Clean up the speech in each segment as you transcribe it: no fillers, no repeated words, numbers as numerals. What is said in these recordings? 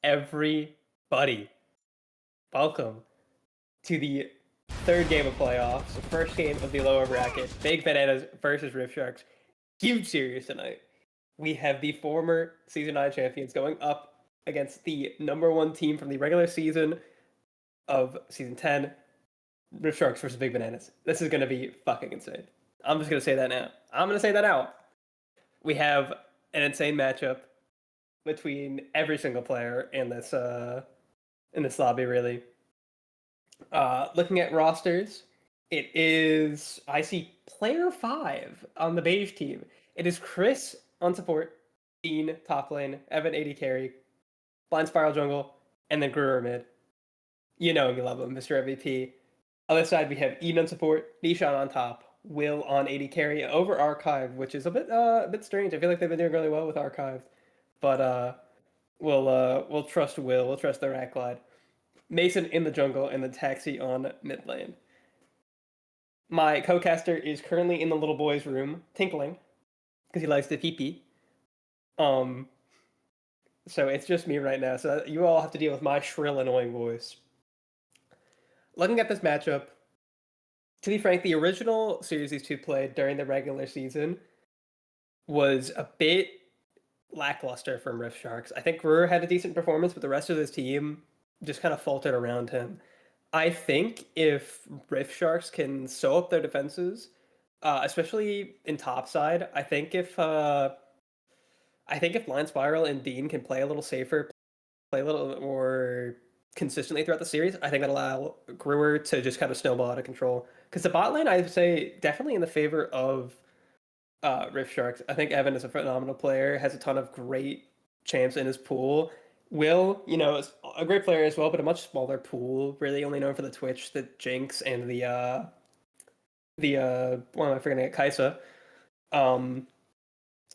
everybody? Welcome to the third game of playoffs, first game of the lower bracket. Big Bananas versus Rift Sharks. Huge series tonight. We have the former Season 9 champions going up against the #1 team from the regular season of Season 10, Rift Sharks versus Big Bananas. This is going to be fucking insane. I'm just going to say that now. I'm going to say that out. We have an insane matchup between every single player in this lobby, really. Looking at rosters, it is I see player 5 on the beige team. It is Chris on support, Dean top lane, Evan AD carry, Blind Spiral jungle, and then Greer mid. You know you love him, Mr. MVP. Other side we have Eden on support, Nishan on top, Will on AD carry over Archive, which is a bit strange. I feel like they've been doing really well with Archive, but we'll trust Will. We'll trust the Ratglide. Mason in the jungle, and then Taxi on mid lane. My co-caster is currently in the little boy's room, tinkling, because he likes to pee pee. So it's just me right now. So you all have to deal with my shrill, annoying voice. Looking at this matchup, to be frank, the original series these two played during the regular season was a bit lackluster from Rift Sharks. I think Ruhr had a decent performance, but the rest of this team just kind of faltered around him. I think if Rift Sharks can sew up their defenses, especially in top side, I think if Blind Spiral and Dean can play a little safer, play a little more consistently throughout the series, I think that'll allow Brewer to just kind of snowball out of control. Because the bot lane, I'd say, definitely in the favor of Rift Sharks. I think Evan is a phenomenal player, has a ton of great champs in his pool. Will, is a great player as well, but a much smaller pool. Really only known for the Twitch, the Jinx, and the what am I forgetting? Kaisa. Um,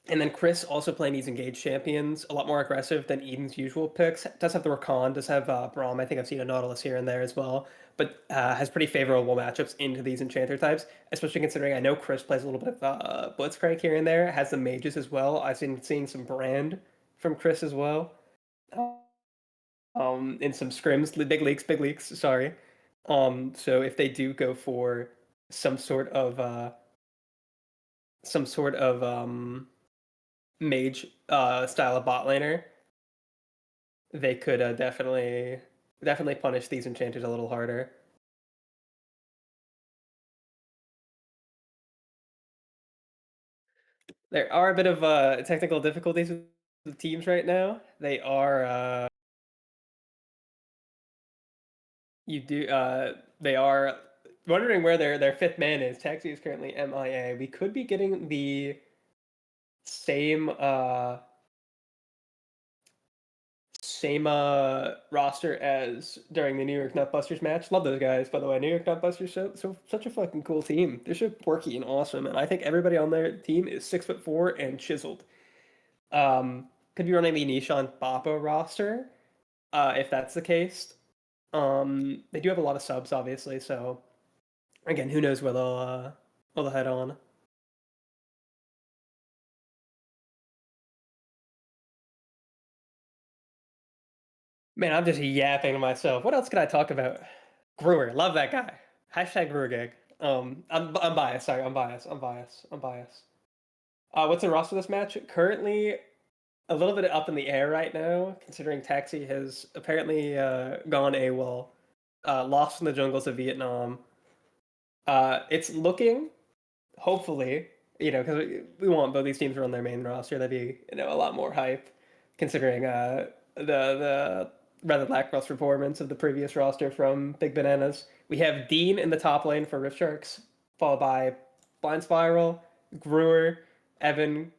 and then Chris also playing these engaged champions, a lot more aggressive than Eden's usual picks. Does have the Rakan, does have Braum. I think I've seen a Nautilus here and there as well, but has pretty favorable matchups into these enchanter types, especially considering I know Chris plays a little bit of Blitzcrank here and there, has the mages as well. I've seen seeing some brand from Chris as well. In some scrims, big leaks, sorry. So if they do go for some sort of mage style of bot laner, they could definitely punish these enchanters a little harder. There are a bit of technical difficulties with the teams right now. They are they are wondering where their fifth man is. Taxi is currently MIA. We could be getting the same roster as during the New York Nutbusters match. Love those guys, by the way. New York Nutbusters, such a fucking cool team. They're so quirky and awesome, and I think everybody on their team is 6'4" and chiseled. Could be running the Nishan Bappa roster, if that's the case. They do have a lot of subs, obviously, so again, who knows where they'll head on. Man, I'm just yapping to myself. What else can I talk about? Brewer, love that guy. Hashtag Brewer gig. I'm biased. Sorry, I'm biased. I'm biased. What's the roster this match? Currently, a little bit up in the air right now, considering Taxi has apparently gone AWOL, lost in the jungles of Vietnam. It's looking, hopefully, because we want both these teams to run their main roster. That'd be a lot more hype, considering the rather lackluster performance of the previous roster from Big Bananas. We have Dean in the top lane for Rift Sharks, followed by Blind Spiral, Brewer, Evan,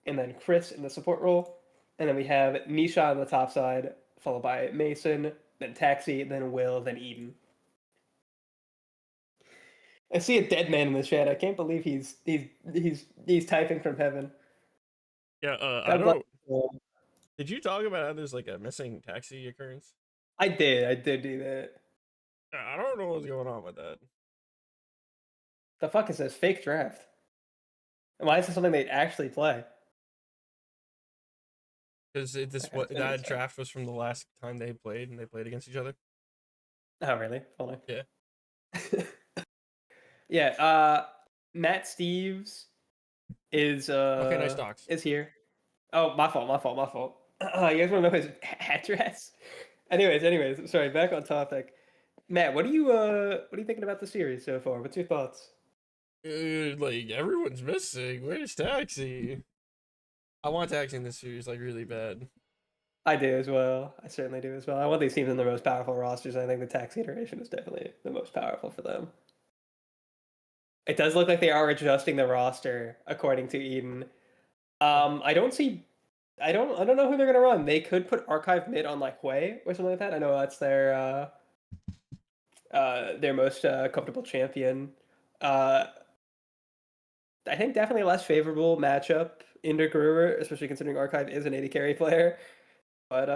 and then Chris in the support role. And then we have Nisha on the top side, followed by Mason, then Taxi, then Will, then Eden. I see a dead man in the chat. I can't believe he's typing from heaven. Yeah, I God bless don't. him. Did you talk about how there's like a missing taxi occurrence? I did do that. I don't know what's going on with that. The fuck is this fake draft? And why is this something they actually play? because this Okay, what it's been a good that start. draft was from the last time they played and they played against each other. Oh, really? Funny. Yeah. Yeah. Matt Steves is Okay, nice docs. here. Oh, my fault. My fault. My fault. You guys want to know his address? Anyways. Sorry. Back on topic. Matt, what are you thinking about the series so far? What's your thoughts? Like everyone's missing. Where's Taxi? I want Taxi in this series like really bad. I do as well. I certainly do as well. I want these teams in the most powerful rosters. I think the taxi iteration is definitely the most powerful for them. It does look like they are adjusting the roster according to Eden. I don't see. I don't know who they're gonna run. They could put Archive mid on like Hui or something like that. I know that's their most comfortable champion. Uh, I think definitely a less favorable matchup into Gruber, especially considering Archive is an 80 carry player. But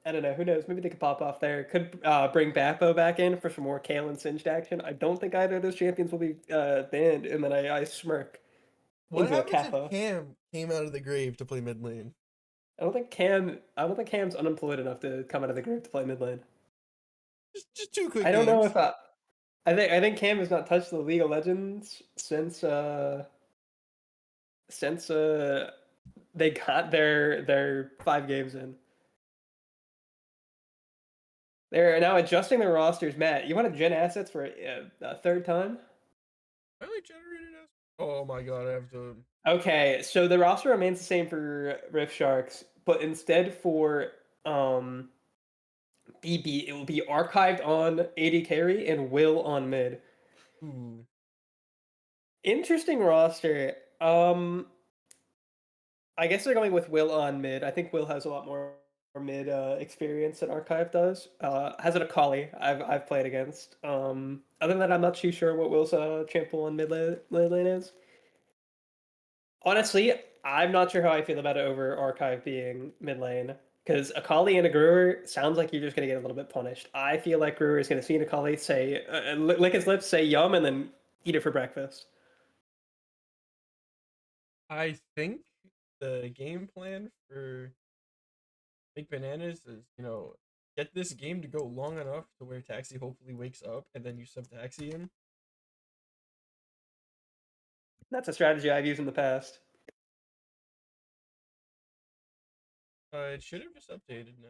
I don't know. Who knows? Maybe they could pop off there. Could bring Bappo back in for some more Kale and Singed action. I don't think either of those champions will be banned. And then I smirk What into a happens if Kappa. Cam came out of the grave to play mid lane? I don't think Cam's unemployed enough to come out of the group to play mid lane. Just two quick I don't know games. if I think Cam has not touched the League of Legends since they got their 5 games in. They're now adjusting their rosters. Matt, you want to gen assets for a third time? I like generated as. Oh my god, I have to. Okay, so the roster remains the same for Rift Sharks, but instead for BB, it will be archived on AD carry and Will on mid. Ooh. Interesting roster. I guess they're going with Will on mid. I think Will has a lot more mid experience than Archive does. Has an Akali I've played against. Other than that, I'm not too sure what Will's champ pool on mid lane is. Honestly, I'm not sure how I feel about it over Archive being mid lane. Because Akali and a Brewer sounds like you're just going to get a little bit punished. I feel like Brewer is going to see an Akali say, lick his lips, say yum, and then eat it for breakfast. I think the game plan for Big Bananas is, get this game to go long enough to where Taxi hopefully wakes up and then you sub Taxi in. That's a strategy I've used in the past. It should have just updated now.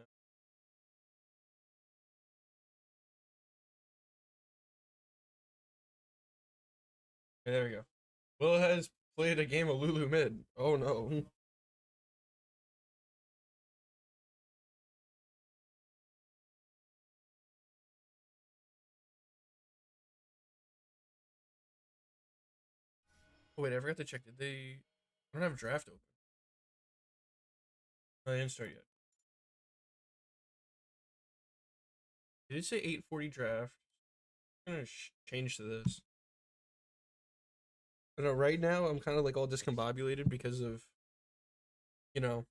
Okay, there we go. Will has played a game of Lulu mid. Oh no. Oh, wait, I forgot to check. Did they? I don't have draft open. No, they didn't start yet. Did it say 8:40 draft? I'm gonna change to this. I know right now I'm kind of like all discombobulated because of, you know,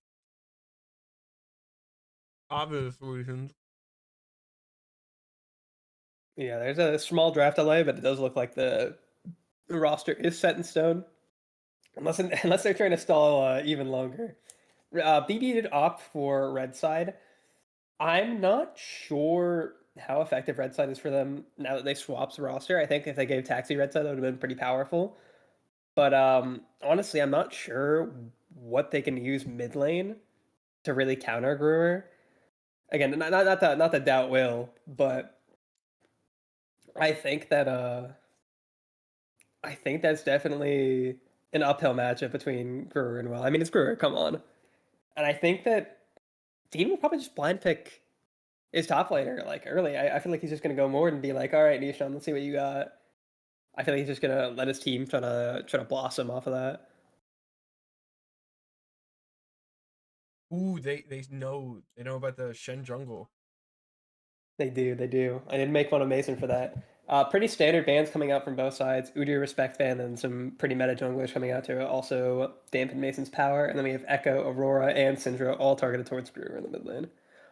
obvious reasons. Yeah, there's a small draft delay, but it does look like the roster is set in stone. Unless they're trying to stall even longer. BB did opt for Red Side. I'm not sure how effective Red Side is for them now that they swapped the roster. I think if they gave Taxi Red Side, that would have been pretty powerful. But honestly, I'm not sure what they can use mid lane to really counter Brewer. Again, not that doubt will, but I think that I think that's definitely an uphill matchup between Brewer and Will. I mean, it's Brewer, come on. And I think that Dean will probably just blind pick his top laner like early. I feel like he's just gonna go more and be like, all right, Nishan, let's see what you got. I feel like he's just gonna let his team try to blossom off of that. Ooh, they know about the Shen jungle. They do, they do. I did make fun of Mason for that. Pretty standard bans coming out from both sides. Udyr respect ban and some pretty meta junglers coming out to also dampen Mason's power. And then we have Echo, Aurora, and Syndra all targeted towards Brewer in the mid lane.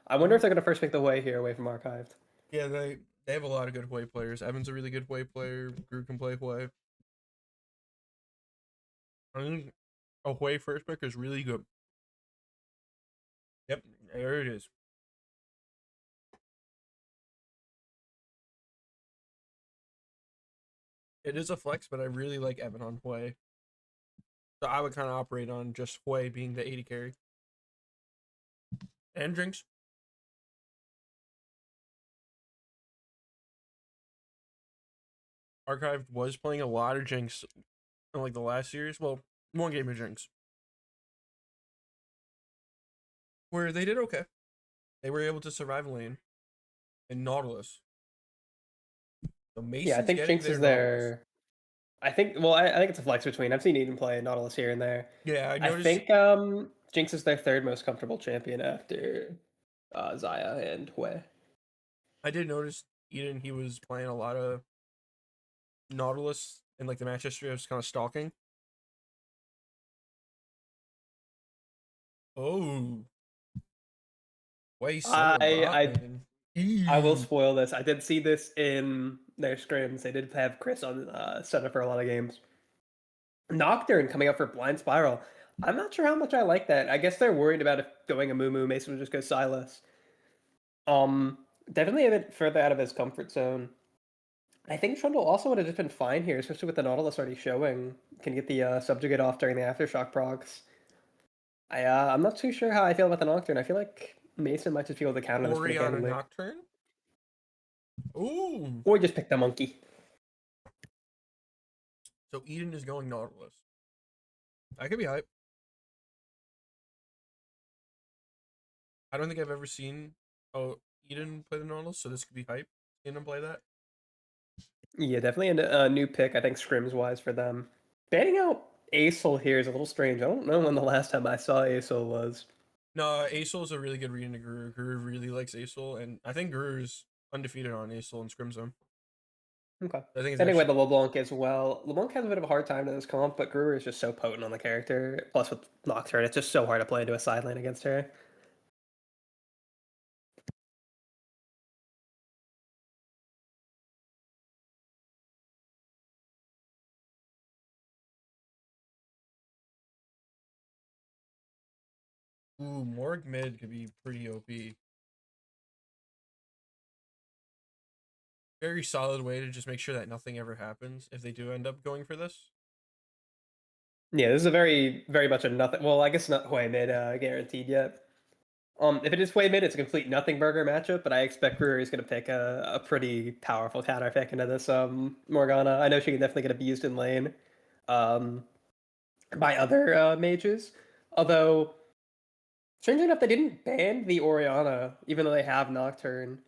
I wonder if Um, they're gonna first pick the way here away from Archived. yeah, they have a lot of good Hwei players. Evan's a really good Hwei player. Gru can play Hwei. I think a Hwei first pick is really good. There it is. It is a flex, but I really like Evan on Hwei. So I would kind of operate on just Hwei being the 80 carry. And drinks. Archived was playing a lot of Jinx in like the last series. Well, one game of Jinx. Where they did okay. They were able to survive lane. And Nautilus. So Yeah, I Mason's think getting Jinx their is Nautilus. there. I think it's a flex between. I've seen Eden play Nautilus here and there. Yeah, I I noticed. think Jinx is their third most comfortable champion after Zaya and Hue. I did notice Eden, he was playing a lot of Nautilus in like the match history. I was kind of stalking. Oh, Wei solo I bot I lane. I will Ew. spoil this. I did see this in their scrims. They did have Chris on center for a lot of games. Nocturne coming up for Blind Spiral. I'm not sure how much I like that. I guess they're worried about if going a Moo Mason would just go Silas. Um, Definitely a bit further out of his comfort zone. I think Trundle also would have just been fine here, especially with the Nautilus already showing. Can get the subjugate off during the aftershock procs. I'm not too sure how I feel about the Nocturne. I feel like Mason might just be able to counter this pretty Oriana handily. Nocturne. Ooh. Or just pick the monkey. So Eden is going Nautilus. I could be hype. I don't think I've ever seen Eden play the Nautilus, so this could be hype. Seeing him play that. Yeah, definitely a new pick, I think, scrims wise for them. Banning out Acel here is a little strange. I don't know when the last time I saw Acel was. No, Acel is a really good read into Guru. Guru really likes Acel, and I think Guru's undefeated on Acel and Scrim Zone. Okay. I think it's Anyway, actually the LeBlanc as well. LeBlanc has a bit of a hard time in this comp, but Gruber is just so potent on the character. Plus with Nocturne, it's just so hard to play into a side lane against her. Morg mid could be pretty OP. Very solid way to just make sure that nothing ever happens if they do end up going for this. Yeah, this is a very much a nothing. Well, I guess not Hwei mid guaranteed yet. If it is Hwei mid, it's a complete nothing burger matchup, but I expect Brewer is going to pick a pretty powerful counter pick into this Morgana. I know she can definitely get abused in lane um, by other mages. Although, strangely enough, they didn't ban the Oriana, even though they have Nocturne.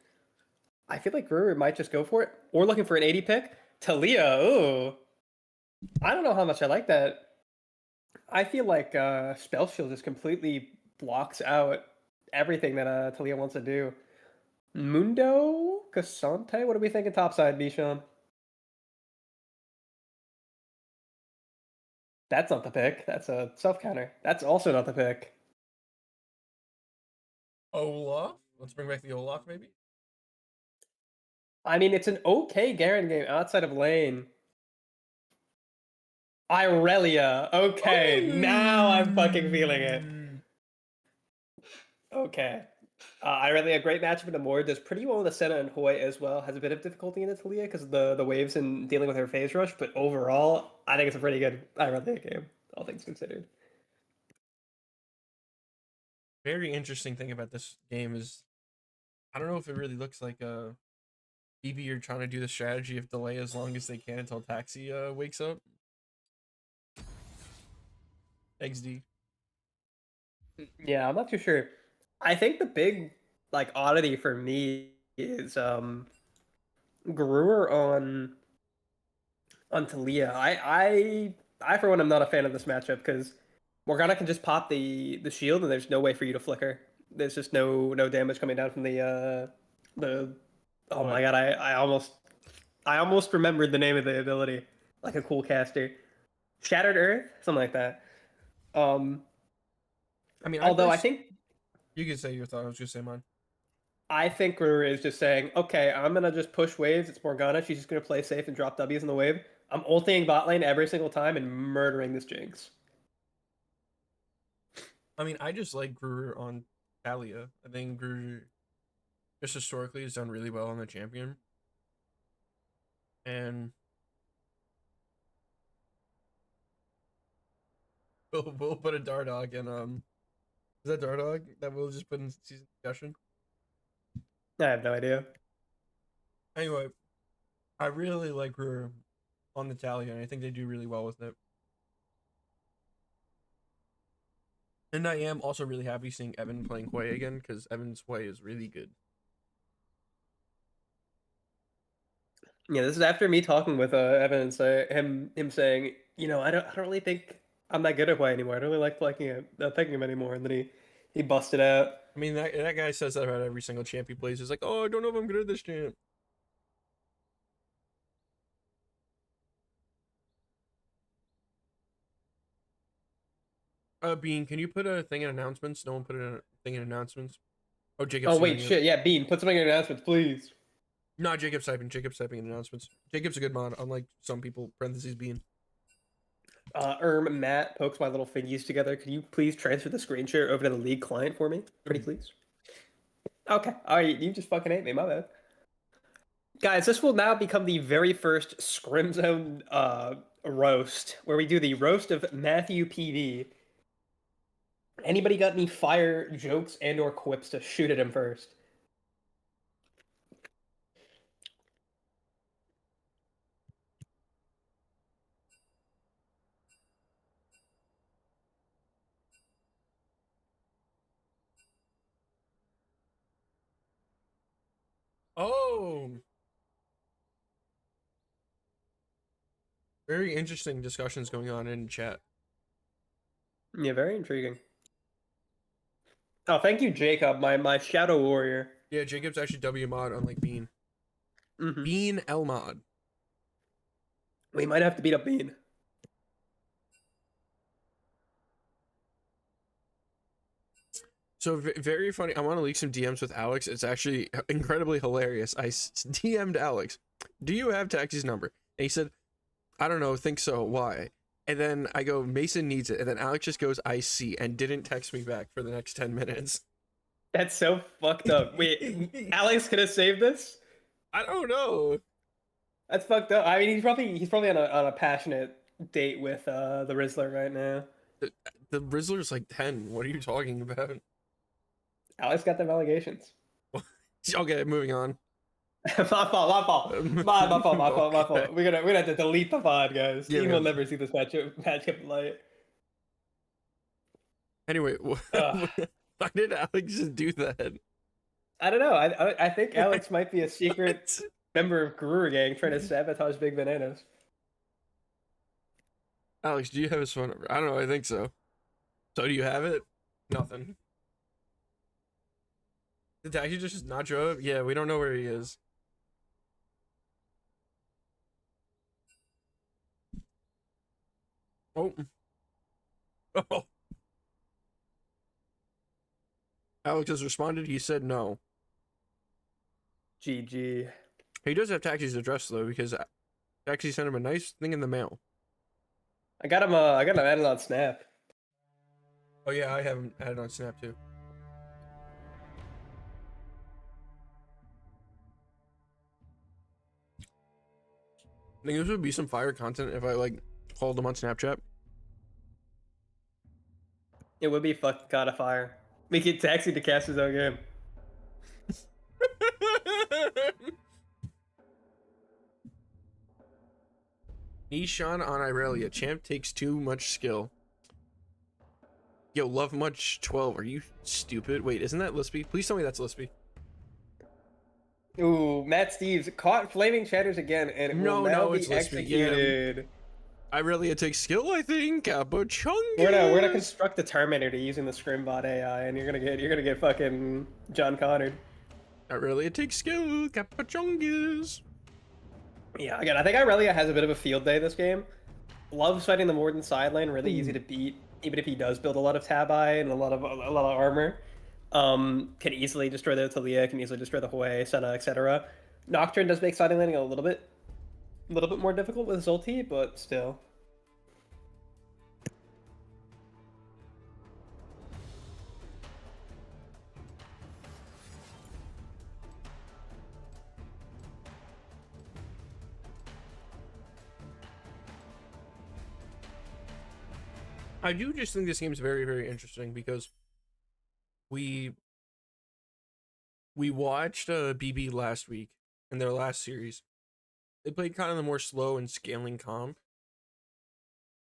I feel like Brewer might just go for it. Or looking for an 80 pick. Talia, ooh. I don't know how much I like that. I feel like Spell Shield just completely blocks out everything that Talia wants to do. Mundo Casante? What are we thinking topside, Bishan? That's not the pick. That's a self counter. That's also not the pick. Olaf? Let's bring back the Olaf, maybe? I mean, it's an okay Garen game outside of lane. Irelia. Okay, now I'm fucking feeling it. Oh! Okay. Irelia, a great matchup in the Mord. Does pretty well in the Senna and Hoy as well. Has a bit of difficulty in the Talia because of the waves and dealing with her phase rush. But overall, I think it's a pretty good Irelia game, all things considered. Very interesting thing about this game is I don't know if it really looks like BB are trying to do the strategy of delay as long as they can until Taxi wakes up. XD. Yeah, I'm not too sure. I think the big like oddity for me is Brewer on Talia. I for one am not a fan of this matchup because Morgana can just pop the shield and there's no way for you to flicker. There's just no damage coming down from the oh my What? god, I almost remembered the name of the ability. Like a cool caster. Shattered Earth? Something like that. Um I mean, although I think you can say your thought. I was just say mine. I think Ruru is just saying, okay, I'm gonna just push waves. It's Morgana. She's just gonna play safe and drop W's in the wave. I'm ulting bot lane every single time and murdering this Jinx. I mean, I just like Brewer on Talia. I think Grur just historically has done really well on the champion. And we'll put a Dardog in is that Dardog that we'll just put in season discussion? I have no idea. Anyway, I really like her on the Talia, and I think they do really well with it. And I am also really happy seeing Evan playing Hwei again, because Evan's Hwei is really good. Yeah, this is after me talking with Evan and him saying, I don't really think I'm that good at play anymore. I don't really like picking him anymore. And then he busted out. I mean, that guy says that about every single champ he plays. He's like, oh, I don't know if I'm good at this champ. Bean, can you put a thing in announcements? No one put a thing in announcements. Oh, Jacob's Oh wait, doing it. shit. Yeah, Bean, put something in announcements, please. No, Jacob's typing. Jacob's typing in announcements. Jacob's a good mod, unlike some people. Parentheses Bean. Matt pokes my little fingies together. Could you please transfer the screen share over to the league client for me? Pretty please. Okay. All right, you just fucking hate me. My bad. Guys, this will now become the very first Scrim Zone roast, where we do the roast of Matthew PD. Anybody got any fire jokes and or quips to shoot at him first? Oh, very interesting discussions going on in chat. Yeah, very intriguing. Oh, thank you, Jacob, my shadow warrior. Yeah, Jacob's actually W mod, unlike Bean. Mm-hmm. Bean L mod. We might have to beat up Bean. So very funny. I want to leak some DMs with Alex. It's actually incredibly hilarious. I DM'd Alex, "Do you have Taxi's number?" And he said, "I don't know. Think so. Why?" And then I go, "Mason needs it." And then Alex just goes, "I see," and didn't text me back for the next 10 minutes. That's so fucked up. Wait, Alex could have saved this? I don't know. That's fucked up. I mean, he's probably on a passionate date with the Rizzler right now. The Rizzler's like 10. What are you talking about? Alex got them allegations. Okay, moving on. My fault. My fault. Okay. We're gonna have to delete the pod, guys. Yeah, He we will have- never see this matchup light. Anyway, Ugh. why did Alex just do that? I don't know. I think Alex might be a secret What? member of Guru Gang trying to sabotage Big Bananas. Alex, do you have his phone number? I don't know. I think so. So do you have it? Nothing. Did Taxi just not show up? Yeah, we don't know where he is. Oh. Oh. Alex has responded. He said no. GG. He does have Taxi's address though, because Taxi sent him a nice thing in the mail. I got him added on Snap. Oh yeah, I have him added on Snap too. I think this would be some fire content if I like called him on Snapchat. It would be fucking kind of fire. Make it Taxi to cast his own game. Nishan on Irelia. Champ takes too much skill. Yo, love much 12. Are you stupid? Wait, isn't that Lispy? Please tell me that's Lispy. Ooh, Matt Steves caught flaming shatters again, and it will now be it's Lispy. executed. Irelia takes skill, I think. Capachungus. We're gonna construct the Terminator using the Scrimbot AI, and you're gonna get fucking John Connor. Irelia takes skill. Capachungus. Yeah, again, I think Irelia has a bit of a field day this game. Loves fighting the Morden side lane, really easy to beat, even if he does build a lot of Tab Eye and a lot of armor. Can easily destroy the Talia, can easily destroy the Hwei, Senna, etc. Nocturne does make siding laning a little bit more difficult with his ulti, but still. I do just think this game's very, very interesting because we we watched BB last week in their last series. They played kind of the more slow and scaling comp.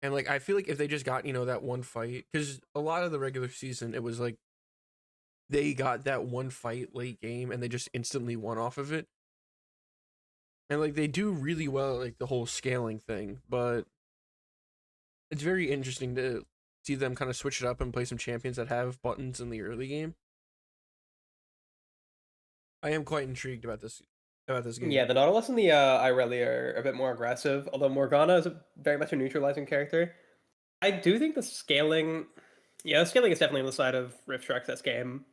And like I feel like if they just got, that one fight, because a lot of the regular season it was like they got that one fight late game and they just instantly won off of it. And like they do really well like the whole scaling thing, but it's very interesting to see them kind of switch it up and play some champions that have buttons in the early game. I am quite intrigued about this game. Yeah, the Nautilus and the Irelia are a bit more aggressive, although Morgana is very much a neutralizing character. I do think the scaling is definitely on the side of Rift Sharks this game.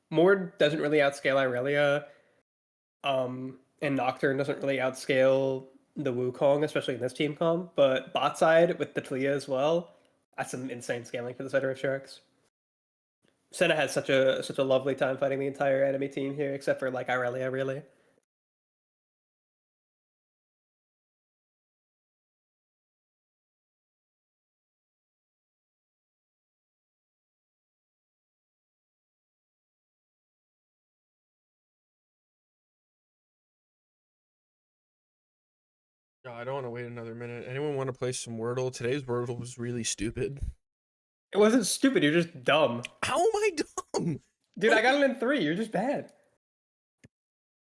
Mord doesn't really outscale Irelia, and Nocturne doesn't really outscale the Wukong, especially in this team comp. But bot side with the Talia as well, that's some insane scaling for the side of Rift Sharks. Senna has such a lovely time fighting the entire enemy team here, except for like Irelia, really. No, I don't want to wait another minute. Anyone want to play some Wordle? Today's Wordle was really stupid. It wasn't stupid. You're just dumb, How am I dumb? dude. I got it in 3. You're just bad.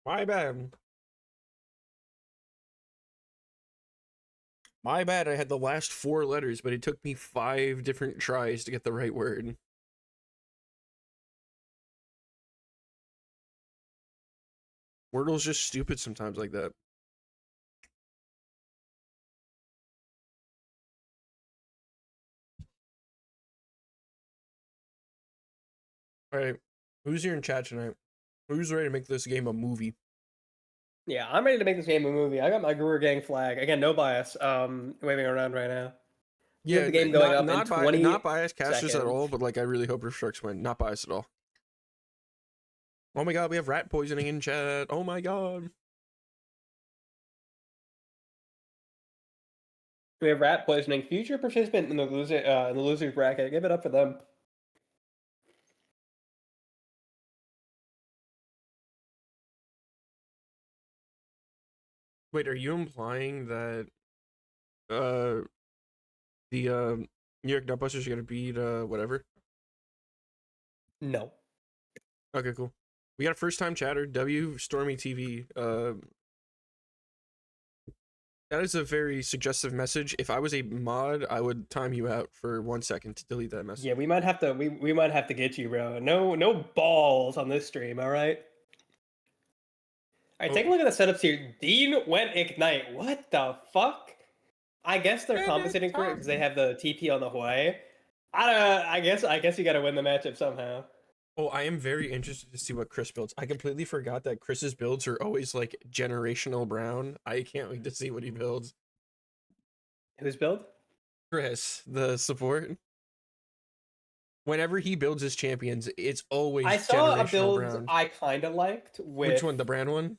My bad. My bad. I had the last 4 letters, but it took me 5 different tries to get the right word. Wordle's just stupid sometimes like that. All right, who's here in chat tonight? Who's ready to make this game a movie? Yeah, I'm ready to make this game a movie. I got my Guru Gang flag. Again, no bias. Waving around right now. We have Yeah, the game going up in not 20 biased casters at all, seconds. but like I really hope Rift Sharks win. Not biased at all. Oh my god, we have rat poisoning in chat. Oh my god. We have rat poisoning. Future participant in the loser bracket. Give it up for them. Wait, are you implying that uh the New York Nutbusters are gonna beat whatever? No. Okay, cool. We got a first time chatter, W Stormy TV. That is a very suggestive message. If I was a mod, I would time you out for 1 second to delete that message. Yeah, we might have to. We might have to get you, bro. No balls on this stream. All right. All right. Oh, Take a look at the setups here. Dean went ignite. What the fuck? I guess they're and it's compensating for it because they time. have the TP on the Huawei. I guess you got to win the matchup somehow. Oh, I am very interested to see what Chris builds. I completely forgot that Chris's builds are always like generational brown. I can't wait to see what he builds. Whose build? Chris, the support. Whenever he builds his champions, it's always I saw a generational build brown. I kind of liked with. Which one? The brand one?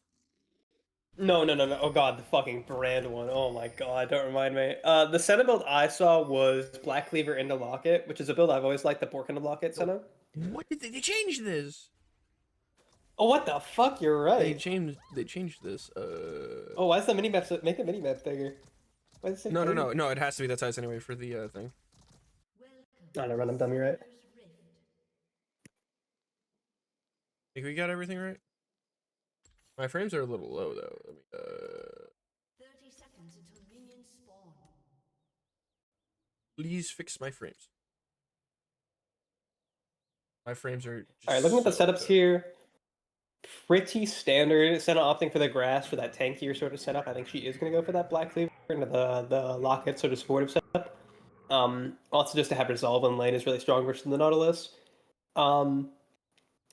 No. Oh god, the fucking brand one. Oh my god, don't remind me. The Senna build I saw was Black Cleaver into Locket, which is a build I've always liked. The Pork into Locket Senna. What did they change this? Oh, what the fuck? You're right. They changed this. Oh, why is the minimap make the minimap bigger? Why is it No. It has to be that size anyway for the thing. Oh, never mind. I'm dumb. You're right. Think we got everything right? My frames are a little low though. Let me, 30 seconds until minions spawn. please fix my frames. My frames are just All right, looking at the so setups good. here, pretty standard. Senna opting for the grass for that tankier sort of setup. I think she is going to go for that Black Cleaver into the Locket sort of supportive setup. Also, just to have Resolve in lane is really strong versus the Nautilus.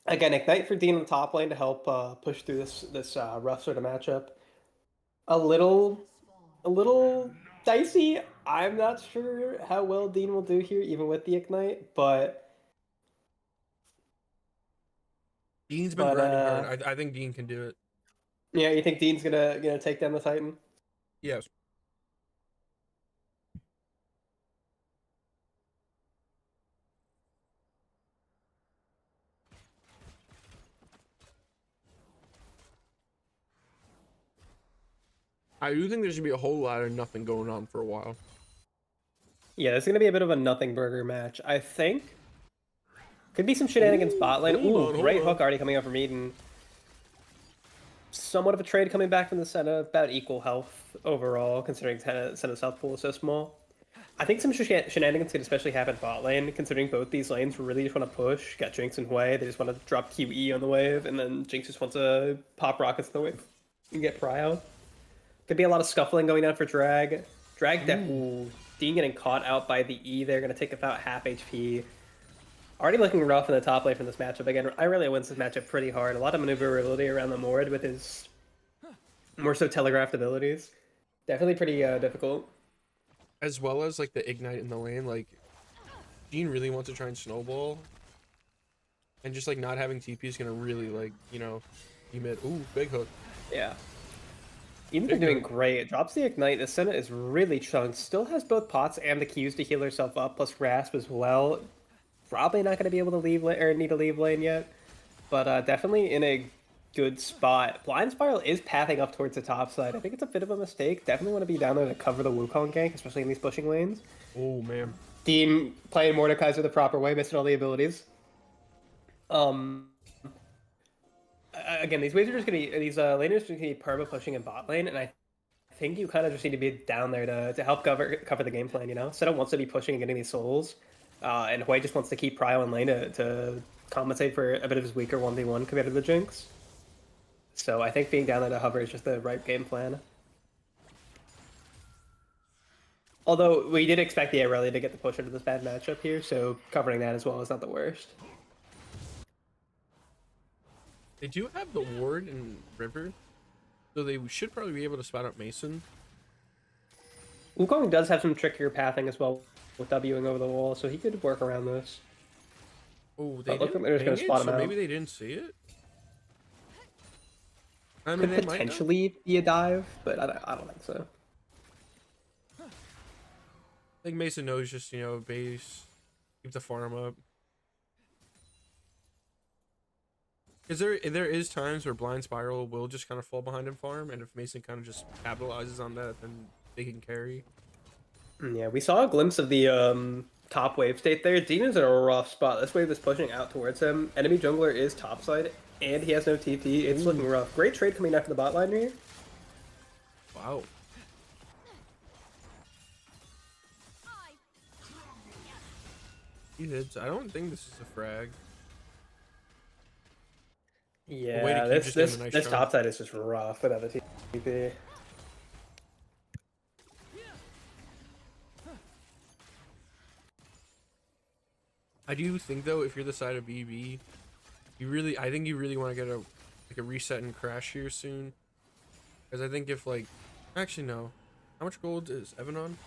Again, Ignite for Dean in the top lane to help push through this rough sort of matchup. A little dicey. I'm not sure how well Dean will do here, even with the Ignite, but Dean's been grinding hard. I think Dean can do it. yeah, you think Dean's gonna take down the Titan? Yes. I do think there's gonna be a whole lot of nothing going on for a while. Yeah, it's gonna be a bit of a nothing burger match. I think could be some shenanigans Ooh, bot lane. hold Ooh, on, hold great on. hook already coming out from Eden. Somewhat of a trade coming back from the Senna, about equal health overall, considering Senna's health pool is so small. I think some shenanigans could especially happen bot lane, considering both these lanes really just want to push, get Jinx in way. They just want to drop QE on the wave, and then Jinx just wants to pop rockets in the wave and get Prio. Could be a lot of scuffling going down for Drag. Ooh, Dean getting caught out by the E. They're going to take about half HP. Already looking rough in the top lane from this matchup. Again, I really wins this matchup pretty hard. A lot of maneuverability around the Mord with his more so telegraphed abilities. Definitely pretty difficult. As well as like the ignite in the lane, like Gene really wants to try and snowball, and just like not having TP is gonna really like emit. Ooh, big hook. Yeah. Eden's been doing great. It drops the ignite. The Senna is really chunked. Still has both pots and the Qs to heal herself up, plus Rasp as well. Probably not going to be able to leave lane or need to leave lane yet, but definitely in a good spot. Blind Spiral is pathing up towards the top side. I think it's a bit of a mistake. Definitely want to be down there to cover the Wukong gank, especially in these pushing lanes. Oh man. Dean playing Mordekaiser the proper way, missing all the abilities. Again, these waves are just gonna be these laners are just gonna be perma pushing in bot lane, and I think you kind of just need to be down there to help cover the game plan. You know, Senna wants to be pushing and getting these souls, and Hui just wants to keep Prio in lane to compensate for a bit of his weaker 1v1 compared to the Jinx. So I think being down there to hover is just the right game plan. Although we did expect the Irelia to get the push into this bad matchup here, so covering that as well is not the worst. They do have the ward in river, so they should probably be able to spot out Mason. Wukong does have some trickier pathing as well with Wing over the wall, so he could work around this. Oh, they Look, didn't they're just gonna ping spot it, him so out. maybe they didn't see it. I mean, Could they might have. potentially be a dive, but I don't think so. I think Mason knows just base, keep the farm up. Because there is times where Blind Spiral will just kind of fall behind and farm, and if Mason kind of just capitalizes on that, then they can carry. Yeah, we saw a glimpse of the top wave state there. Demon's in a rough spot. This wave is pushing out towards him. Enemy jungler is topside, and he has no TP. It's looking rough. Great trade coming after the bot line here. Wow. He hits. I don't think this is a frag. Yeah, keep just getting a nice this shot. topside is just rough without the TP. I do think though, if you're the side of BB, I think you really want to get a reset and crash here soon. Because I think if actually no, how much gold is Evan on?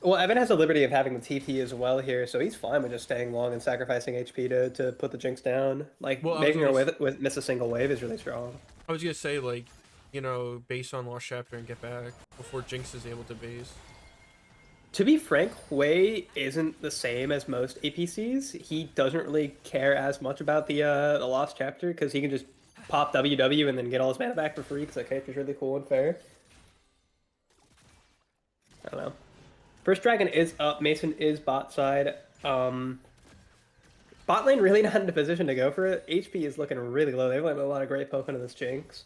Well, Evan has the liberty of having the TP as well here, so he's fine with just staying long and sacrificing HP to put the Jinx down. Like, Well, making her with miss a single wave is really strong. I was gonna say base on Lost Chapter and get back before Jinx is able to base. To be frank, Hui isn't the same as most APCs. He doesn't really care as much about the Lost Chapter because he can just pop WW and then get all his mana back for free because that character's really cool and fair. I don't know. First Dragon is up. Mason is bot side. Bot lane really not in a position to go for it. HP is looking really low. They've let a lot of great poke into this Jinx.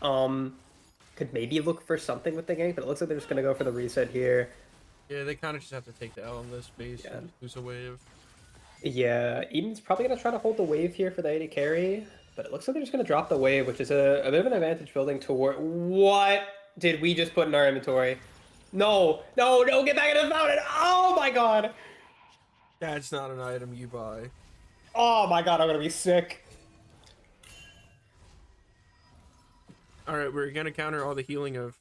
Could maybe look for something with the gank, but it looks like they're just going to go for the reset here. Yeah, they kind of just have to take the L on this base and lose a wave. Yeah, Eden's probably going to try to hold the wave here for the AD carry, but it looks like they're just going to drop the wave, which is a bit of an advantage building toward... What did we just put in our inventory? No, no, no, get back into the fountain! Oh my god! That's not an item you buy. Oh my god, I'm going to be sick. Alright, we're going to counter all the healing of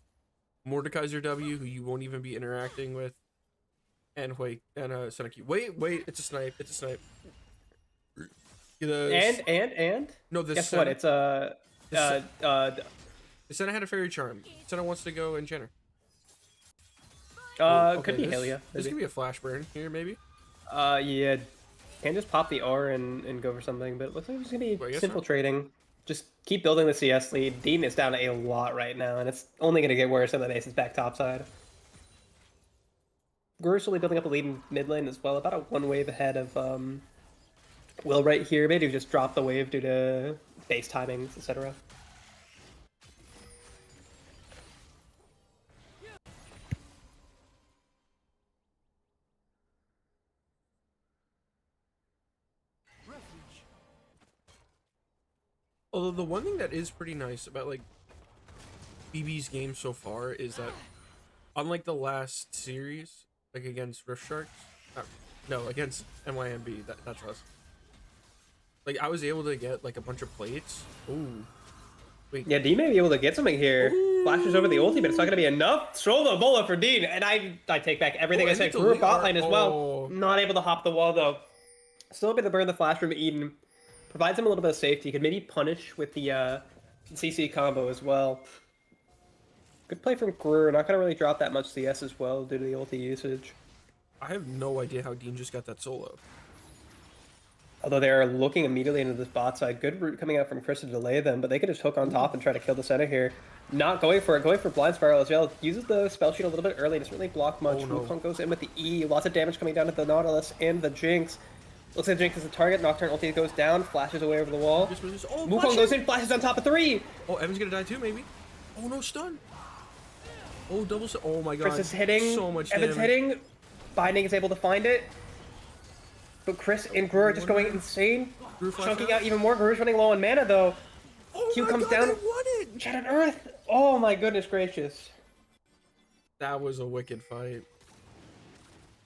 Mordekaiser W, who you won't even be interacting with. And wait, and Senna Q. Wait, it's a snipe. It's a snipe. And? No, this Guess Senna, what? It's the Senna had a fairy charm. Senna wants to go and Jenner. could be this, Helia. This Maybe. could be a flash burn here, maybe. Yeah. Can just pop the R and go for something, but it looks like it's gonna be Well, I guess simple not. trading. just keep building the CS lead. Dean is down a lot right now, and it's only going to get worse when the Ace is back topside. Guru's slowly building up a lead in mid lane as well, about a 1 wave ahead of Will right here. Maybe just drop the wave due to base timings, etc. Although the one thing that is pretty nice about like BB's game so far is that, unlike the last series, like against Rift Sharks, no, against MYMB, that's us. Like I was able to get like a bunch of plates. Ooh, wait. Yeah, Dean may be able to get something here. Ooh. Flashes over the ulti, but it's not going to be enough. Solo bola for Dean, and I take back everything I said. Guru bot lane as well. Not able to hop the wall though. Still able to burn the flash from Eden. Provides him a little bit of safety. Could maybe punish with the CC combo as well. Good play from Guru. Not going to really drop that much CS as well due to the ulti usage. I have no idea how Dean just got that solo. Although they're looking immediately into this bot side. Good route coming out from Chris to delay them, but they could just hook on top and try to kill the center here. Not going for it. Going for Blind Spiral as well. Uses the spell sheet a little bit early. Doesn't really block much. Oh, no. Wukong goes in with the E. Lots of damage coming down to the Nautilus and the Jinx. Looks like Jinx is the target. Nocturne ulti goes down. Flashes away over the wall. Oh, Wukong goes in. Flashes on top of 3. Oh, Evan's gonna die too, maybe. Oh no, stun. Oh, double. Oh my god. Chris is hitting. So much Evan's damage. hitting. Binding is able to find it. But Chris and Guru are just going insane. Chunking out even more. Guru's running low on mana though. Oh Q my comes god, down. they won it! Shattered Earth. Oh my goodness gracious. That was a wicked fight.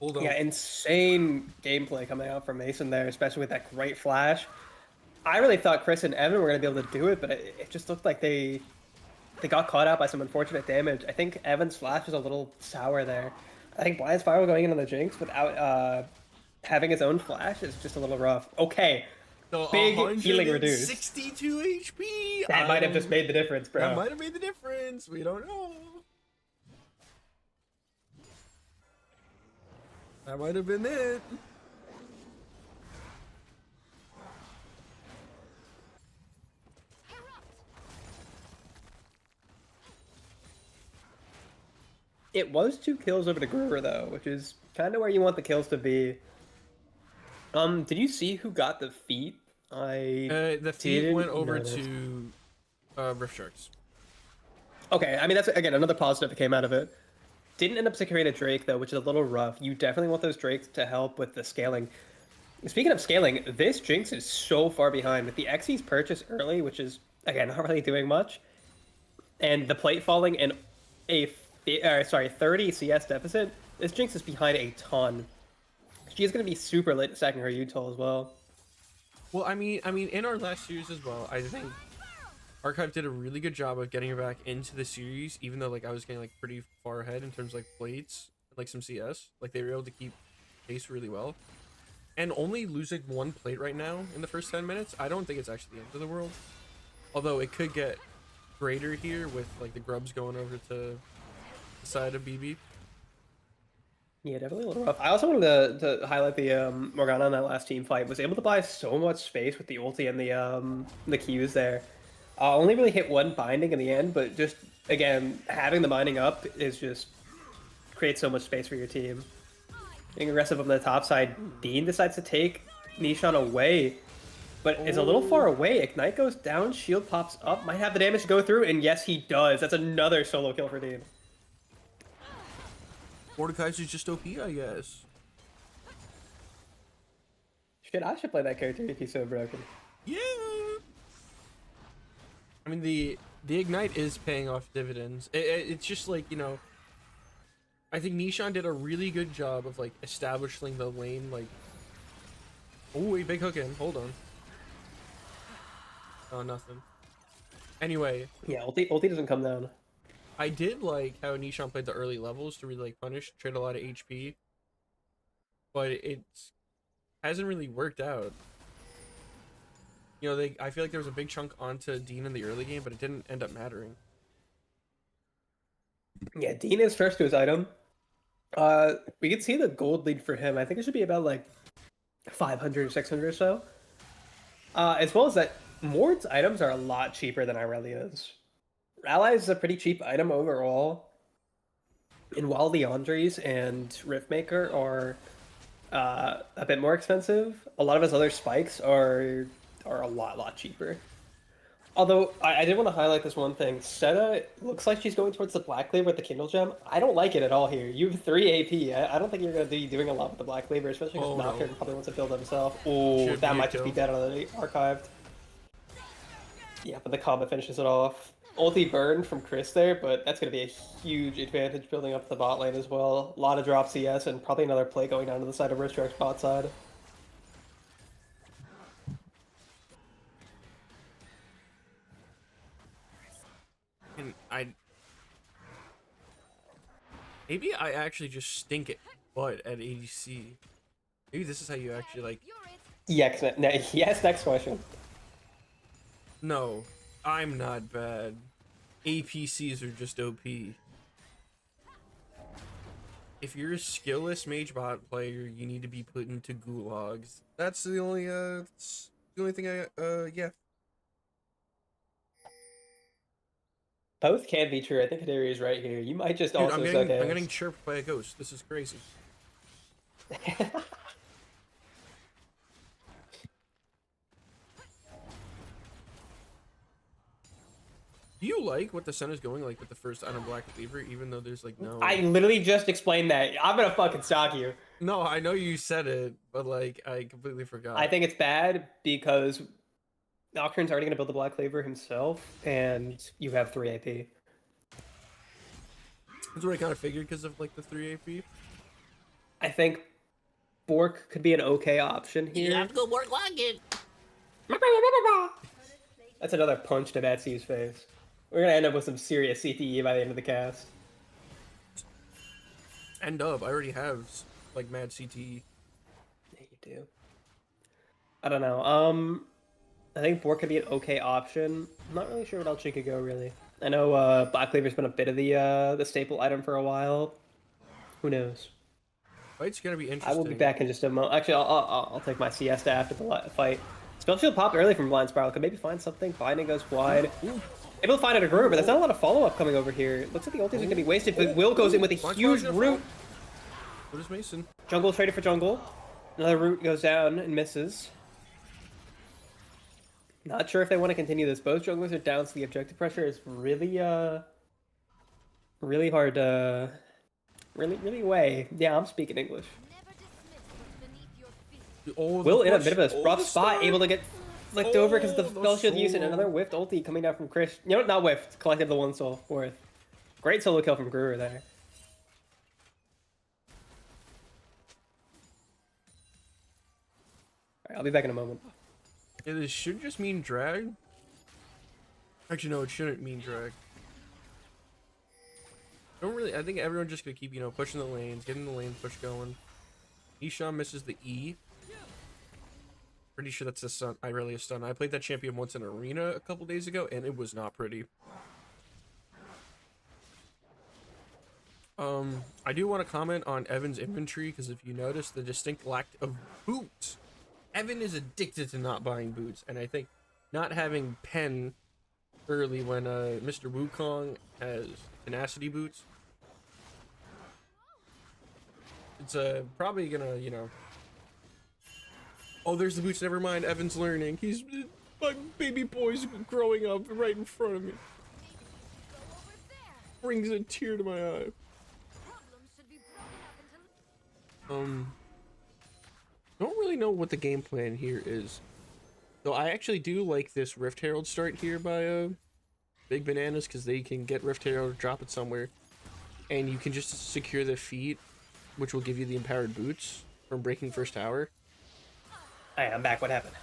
Hold on. Yeah, insane gameplay coming out from Mason there, especially with that great flash. I really thought Chris and Evan were going to be able to do it, but it just looked like they got caught out by some unfortunate damage. I think Evan's flash was a little sour there. I think Blind Spiral going in on the Jinx without having his own flash is just a little rough. Okay, So big healing reduced. 62 HP. That might have just made the difference, bro. That might have made the difference. We don't know. That might have been it. It was 2 kills over to Gruber though, which is kind of where you want the kills to be. Did you see who got the feat? The feed didn't went over notice. to Rift Sharks. Okay, I mean that's again another positive that came out of it. Didn't end up securing a Drake though, which is a little rough. You definitely want those Drakes to help with the scaling. Speaking of scaling, this Jinx is so far behind with the Xyz purchase early, which is again not really doing much, and the plate falling and a 30 CS deficit. This Jinx is behind a ton. She's gonna be super late stacking her Utah as well. Well, I mean, in our last series as well, I think Archive did a really good job of getting her back into the series, even though like I was getting like pretty far ahead in terms of like plates, like some CS. Like they were able to keep pace really well. And only losing 1 plate right now in the first 10 minutes, I don't think it's actually the end of the world. Although it could get greater here with like the grubs going over to the side of BB. Yeah, definitely a little rough. I also wanted to highlight the Morgana in that last team fight. Was able to buy so much space with the ulti and the Qs there. Only really hit 1 binding in the end, but just again having the binding up is just creates so much space for your team. Being aggressive on the top side, Dean decides to take Nishan away, but is a little far away. Ignite goes down, shield pops up, might have the damage to go through, and yes, he does. That's another solo kill for Dean. Mordekaiser's just OP, I guess. Shit, I should play that character if he's so broken. Yeah. I mean, the Ignite is paying off dividends. It's just like, you know, I think Nishan did a really good job of like establishing the lane. Like, oh, a big hook in. Hold on. Oh, nothing. Anyway, Yeah, ulti doesn't come down. I did like how Nishan played the early levels to really like punish, trade a lot of HP, but it hasn't really worked out. You know, I feel like there was a big chunk onto Dean in the early game, but it didn't end up mattering. Yeah, Dean is first to his item. We can see the gold lead for him. I think it should be about like 500 or 600 or so. As well as that Mord's items are a lot cheaper than Irelia's. Ally is a pretty cheap item overall. And while Leandre's and Riftmaker are a bit more expensive, a lot of his other spikes are a lot cheaper. Although I did want to highlight this one thing. Seta looks like she's going towards the Black Cleaver with the Kindle Gem. I don't like it at all here. You have 3 AP. I don't think you're going to be doing a lot with the Black Cleaver, especially because Nocturne probably wants to build himself. Oh, Should that be a might just be kill. dead on the archived. Yeah, but the combo finishes it off. Ulti burn from Chris there, but that's going to be a huge advantage building up the bot lane as well. A lot of drop CS and probably another play going down to the side of Riftrak's bot side. And maybe I actually just stink it butt at ADC. Maybe this is how you actually like. Yes, next question. No, I'm not bad. APCs are just OP. If you're a skillless mage bot player, you need to be put into gulags. That's the only thing yeah. Both can be true. I think Kadiri is right here. You might just Dude, also I'm suck getting ass. chirped by a ghost. This is crazy. Do you like what the sun is going like with the first item Black Cleaver, even though there's like no... I literally just explained that. I'm gonna fucking stalk you. No, I know you said it, but like I completely forgot. I think it's bad because Nocturne's already gonna build the Black Cleaver himself, and you have 3 AP. That's what I kind of figured because of like the 3 AP. I think Bork could be an okay option here. You have to go work like it. That's another punch to Betsy's face. We're gonna end up with some serious CTE by the end of the cast. End up, I already have like mad CTE. Yeah, you do. I don't know. I think Bork could be an okay option. I'm not really sure what else she could go really. I know Black Cleaver's been a bit of the staple item for a while. Who knows? Fight's gonna be interesting. I will be back in just a moment. Actually, I'll take my siesta after the fight. Spell Shield popped early from Blind Spiral. Could maybe find something. Binding goes wide. Ooh. Able to find it a Groove, but there's not a lot of follow-up coming over here. Looks like the ultis are going to be wasted, but Will goes in with a huge root. What is Mason? Jungle traded for jungle. Another root goes down and misses. Not sure if they want to continue this. Both junglers are down, so the objective pressure is really hard to really weigh. Yeah, I'm speaking English. Never dismiss what's beneath your feet. Oh, Will in a push. bit of a Oh, rough the spot, stun. able to get flicked over because the the spell shield use and soul. another whiffed ulti coming down from Chris. You know, not whiffed, collected the 1 soul worth. Great solo kill from Gruer there. Alright, I'll be back in a moment. Yeah, this should just mean drag. Actually, no, it shouldn't mean drag. I think everyone's just gonna keep, pushing the lanes, getting the lane push going. Ishan misses the E. Pretty sure that's a stun. A stun. I played that champion once in arena a couple days ago, and it was not pretty. I do want to comment on Evan's inventory, because if you notice the distinct lack of boots, Evan is addicted to not buying boots, and I think not having pen early when Mr. Wukong has tenacity boots, it's probably gonna, oh, there's the boots, never mind, Evan's learning. My baby boy's growing up right in front of me. Go over there. Brings a tear to my eye. Problems should be broken up until Don't really know what the game plan here is. Though I actually do like this Rift Herald start here by Big Bananas, because they can get Rift Herald, drop it somewhere, and you can just secure the feet, which will give you the empowered boots from breaking first tower. Alright, I'm back. What happened?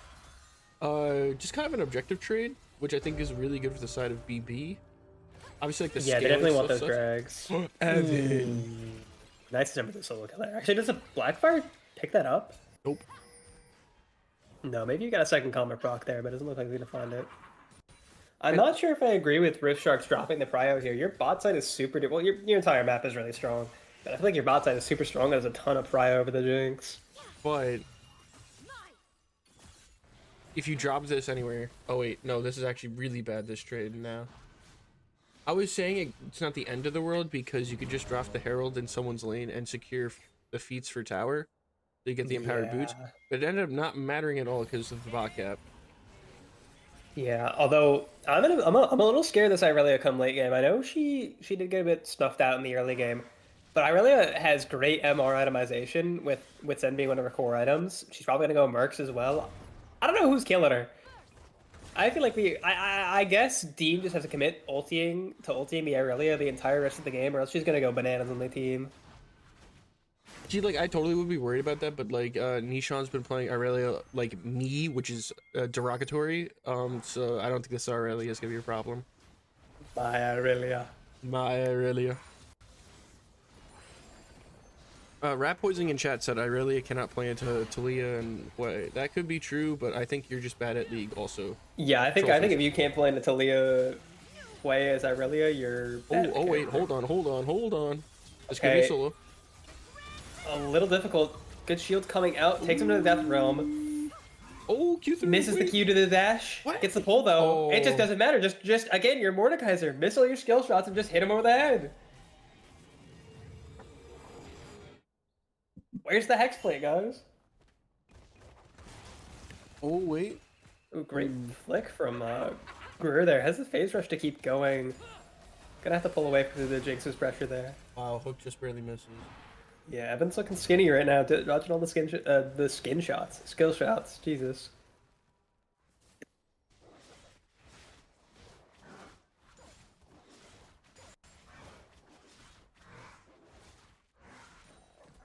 Just kind of an objective trade, which I think is really good for the side of BB. Obviously, like the Yeah, they scaling definitely want stuff those drags. Evan. Nice to the solo kill there. Actually, does a Blackfire pick that up? Nope. No, maybe you got a second combat proc there, but it doesn't look like we're gonna find it. I'm not sure if I agree with Rift Sharks dropping the prio here. Your bot side is super... Well, your entire map is really strong. But I feel like your bot side is super strong. There's a ton of prio over the Jinx. But if you drop this anywhere. Oh wait, no, this is actually really bad, this trade now. I was saying it's not the end of the world because you could just draft the Herald in someone's lane and secure the feats for tower. So you get the empowered boots. Yeah. But it ended up not mattering at all because of the bot cap. Yeah, although I'm a little scared this Irelia come late game. I know she did get a bit snuffed out in the early game, but Irelia has great MR itemization with Zen being one of her core items. She's probably gonna go Mercs as well. I don't know who's killing her. I feel like I guess Dean just has to commit ulting the Irelia the entire rest of the game, or else she's gonna go bananas on the team. See, like, I totally would be worried about that, but, like, Nishan's been playing Irelia, like, me, which is derogatory, so I don't think this Irelia is gonna be a problem. My Irelia. My Irelia. Rat Poisoning in chat said Irelia cannot play into Talia, and what, that could be true, but I think you're just bad at League also. Yeah, I think if you can't play into Talia way as Irelia, you're bad Oh, at wait, character. hold on. This could be Okay. a solo. A little difficult. Good shield coming out, takes him to the death realm. Oh, Q3. Misses the Q to the dash. What? Gets the pull though. It just Oh. doesn't matter. Just again, you're Mordekaiser. Miss all your skill shots and just hit him over the head. Where's the hex plate, guys? Oh, wait. Ooh, great flick from Greer there. Has the phase rush to keep going. Gonna have to pull away from the Jinx's pressure there. Wow, Hook just barely misses. Yeah, Evan's looking skinny right now. Dodging all the skin shots, skill shots. Jesus.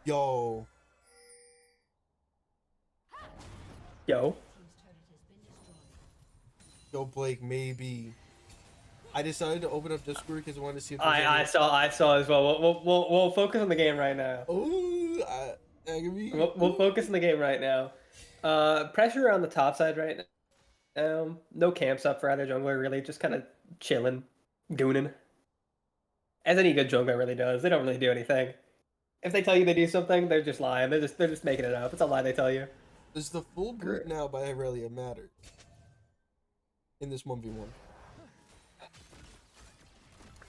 Yo. Yo. Yo, Blake, maybe. I decided to open up Discord because I wanted to see if I saw as well. We'll focus on the game right now. Oh, We'll focus on the game right now. Pressure on the top side right now. No camps up for either jungler really. Just kind of chilling, gooning. As any good jungler really does. They don't really do anything. If they tell you they do something, they're just lying. They're just making it up. It's a lie they tell you. Does the full boot now by Irelia matter in this 1v1?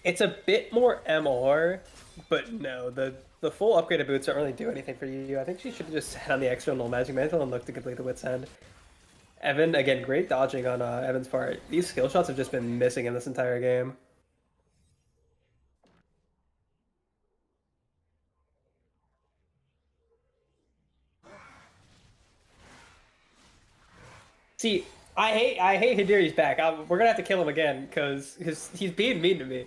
It's a bit more MR, but no, the full upgraded boots don't really do anything for you. I think she should have just sat on the external magic mantle and look to complete the wit's end. Evan, again, great dodging on Evan's part. These skill shots have just been missing in this entire game. See, I hate Hidiri's back. We're gonna have to kill him again because he's being mean to me.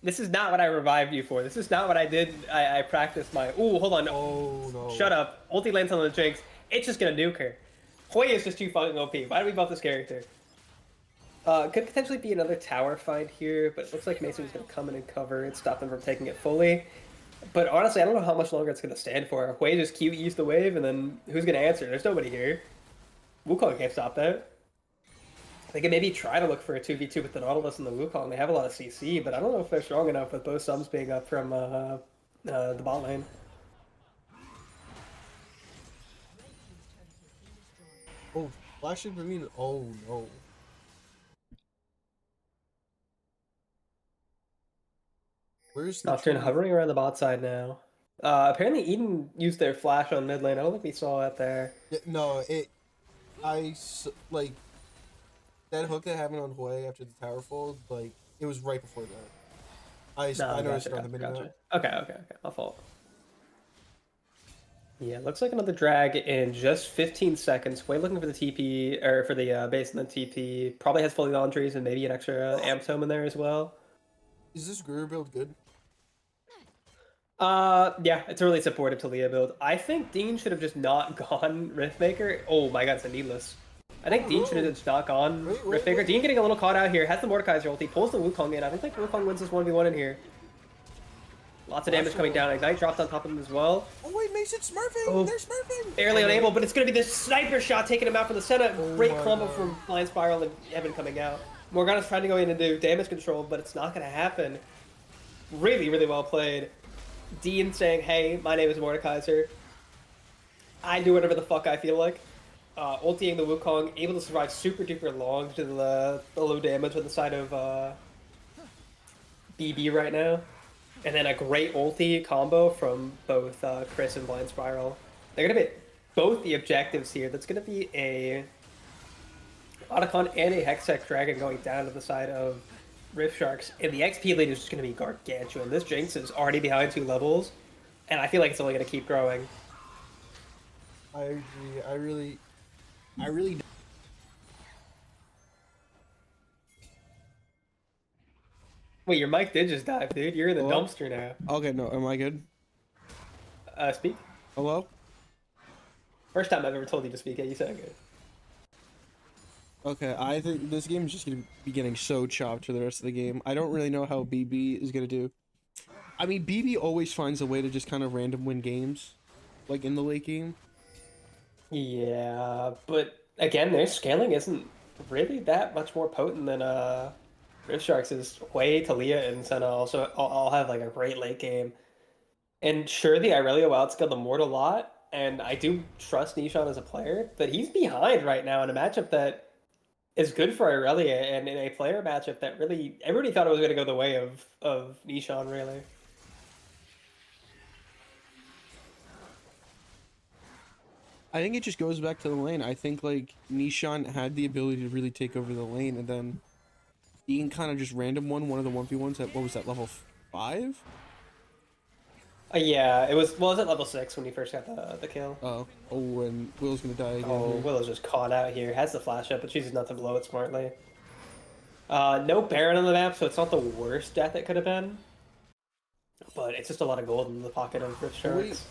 This is not what I revived you for. This is not what I did. I practiced my. Ooh, hold on. Oh no! Shut up. Ulti lands on the Jinx. It's just gonna nuke her. Hoi is just too fucking OP. Why do we buff this character? Could potentially be another tower find here, but it looks like Mason's gonna come in and cover and stop them from taking it fully. But honestly, I don't know how much longer it's gonna stand for. Hoi just QEs the wave, and then who's gonna answer? There's nobody here. Wukong can't stop that. They can maybe try to look for a 2v2 with the Nautilus and the Wukong. They have a lot of CC, but I don't know if they're strong enough with both subs being up from the bot lane. Oh, flash in green. Oh no! Where's the Nocturne tree? hovering around the bot side now. Apparently Eden used their flash on mid lane. I don't think we saw it there. Yeah, no, like that hook that happened on Hoi after the tower fall. Like it was right before that. I noticed it on the minute. Okay. My fault. Yeah, looks like another drag in just 15 seconds. Way looking for the TP or for the base and the TP. Probably has fully laundries and maybe an extra amp tome in there as well. Is this Greer build good? Yeah, it's a really supportive Talia build. I think Dean should have just not gone Riftmaker. Oh my god, it's a needless. I think Dean should have just not gone Riftmaker. Dean getting a little caught out here. Has the Mordekaiser ulti. Pulls the Wukong in. I don't think Wukong wins this 1v1 in here. Lots of damage coming down. Ignite drops on top of him as well. Oh wait, Mason smurfing! Oh. They're smurfing! Barely unable, but it's going to be this sniper shot taking him out from the center. Great my combo God. from Blind Spiral and Evan coming out. Morgana's trying to go in and do damage control, but it's not going to happen. Really, really well played. Dean saying, hey, my name is Mordekaiser. I do whatever the fuck I feel like. ultiing the Wukong, able to survive super duper long to the low damage on the side of BB right now. And then a great ulti combo from both Chris and Blind Spiral. They're going to be both the objectives here. That's going to be a Otacon and a Hextech Dragon going down to the side of Rift Sharks. And the XP lead is just going to be gargantuan. This Jinx is already behind 2 levels. And I feel like it's only going to keep growing. I agree. I really. Wait, your mic did just dive, dude. You're in the Hello? dumpster now. Okay, no, am I good? Speak. Hello? First time I've ever told you to speak. Yeah, you sound good. Okay, I think this game is just gonna be getting so chopped for the rest of the game. I don't really know how BB is gonna do. I mean, BB always finds a way to just kind of random win games, like in the late game. Yeah, but again, their scaling isn't really that much more potent than Rift Sharks is. Wei, Talia, and Senna also all have like a great late game. And sure, the Irelia outscaled the Mort a lot, and I do trust Nishan as a player, but he's behind right now in a matchup that is good for Irelia, and in a player matchup that really everybody thought it was going to go the way of Nishan, really. I think it just goes back to the lane. I think like Nishan had the ability to really take over the lane, and then Dean kind of just random one of the 1v1s at what was that, level 5? Yeah, it was. Well, it was at level 6 when he first got the kill. Oh, and Will's gonna die again. Oh, here. Willow's just caught out here. Has the flash up, but chooses not to blow it smartly. No Baron on the map, so it's not the worst death it could have been. But it's just a lot of gold in the pocket of Rift Wait. Sharks.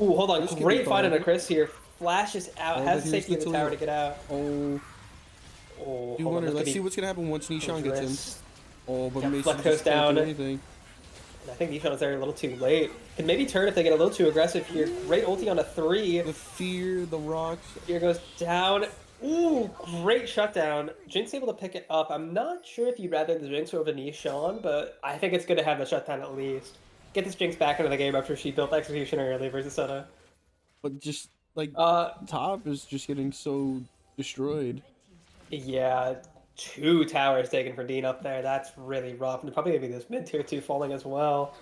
Ooh, hold on. This could be Great find on a fun. Chris here. Flashes out. Oh, Has but the here's safety of the the tower Talia. to get out. Oh, Oh, do hold on, wonder. this could Let's be see what's gonna happen once Nishan gets in. dangerous. Oh, but Yeah, Mason Fleck just goes can't do down. anything. And I think Nishan is there a little too late. Can maybe turn if they get a little too aggressive here. Great ulti on a 3. The fear, the rocks. Here goes down. Ooh, great shutdown. Jinx able to pick it up. I'm not sure if you'd rather the Jinx over Nishan, but I think it's good to have the shutdown at least. Get this Jinx back into the game after she built Executioner early versus Senna. But just like Uh, top is just getting so destroyed. yeah, 2 towers taken for Dean up there. That's really rough. And probably gonna be this mid tier 2 falling as well.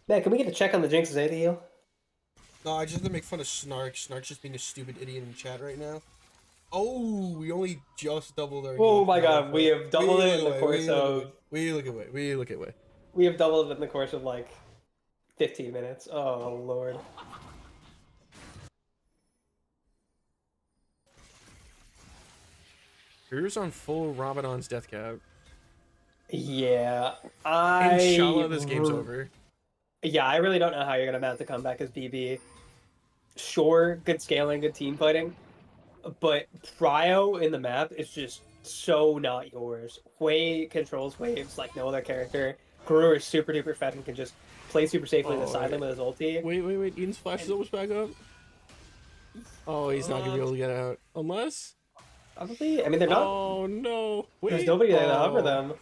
Man, can we get a check on the Jinx's AD heal? No, I just have to make fun of Snark. Snark's just being a stupid idiot in chat right now. Oh, we only just doubled our. Oh heal. my god, we have doubled it in the away, course of. We look away. We look away. We have doubled it in the course of like 15 minutes. Oh lord. Who's on full Ramadan's death cap? Yeah, Inshallah, this game's over. Yeah, I really don't know how you're gonna mount the comeback as BB. Sure, good scaling, good team fighting, but Prio in the map is just so not yours. Hui controls waves like no other character. Guru is super duper fed and can just play super safely in the Oh, side lane with his ulti. Wait. Eden's flash is almost back up. Oh, he's not gonna be able to get out unless. Probably. I mean, they're not. Oh no! Wait. There's nobody there to cover Oh. them.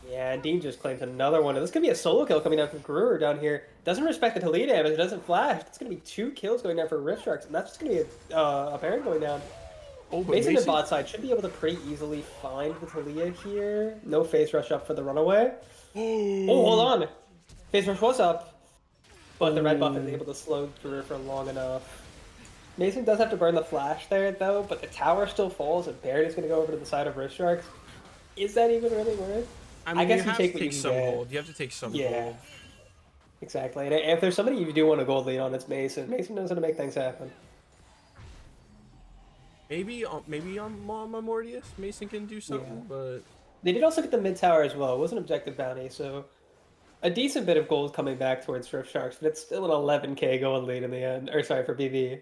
Yeah, and Dean just claims another one. This could be a solo kill coming down from Brewer down here. Doesn't respect the Talia damage. It doesn't flash. It's going to be 2 kills going down for Rift Sharks, and that's just going to be a Baron going down. Oh, but Mason and Mason. bot side should be able to pretty easily find the Talia here. No face rush up for the runaway. Oh, hold on. Face rush was up, but the red buff is able to slow Brewer for long enough. Mason does have to burn the flash there, though, but the tower still falls, and Baron is going to go over to the side of Rift Sharks. Is that even really worth? I mean, guess you you have take to what you take can some get. gold. You have to take some Yeah. gold. Exactly. And if there's somebody you do want a gold lead on, it's Mason. Mason knows how to make things happen. Maybe on Mama Mortius, Mason can do something, but They did also get the mid tower as well. It was an objective bounty, so a decent bit of gold coming back towards Rift Sharks, but it's still an 11k gold lead in the end. Or sorry, for BB.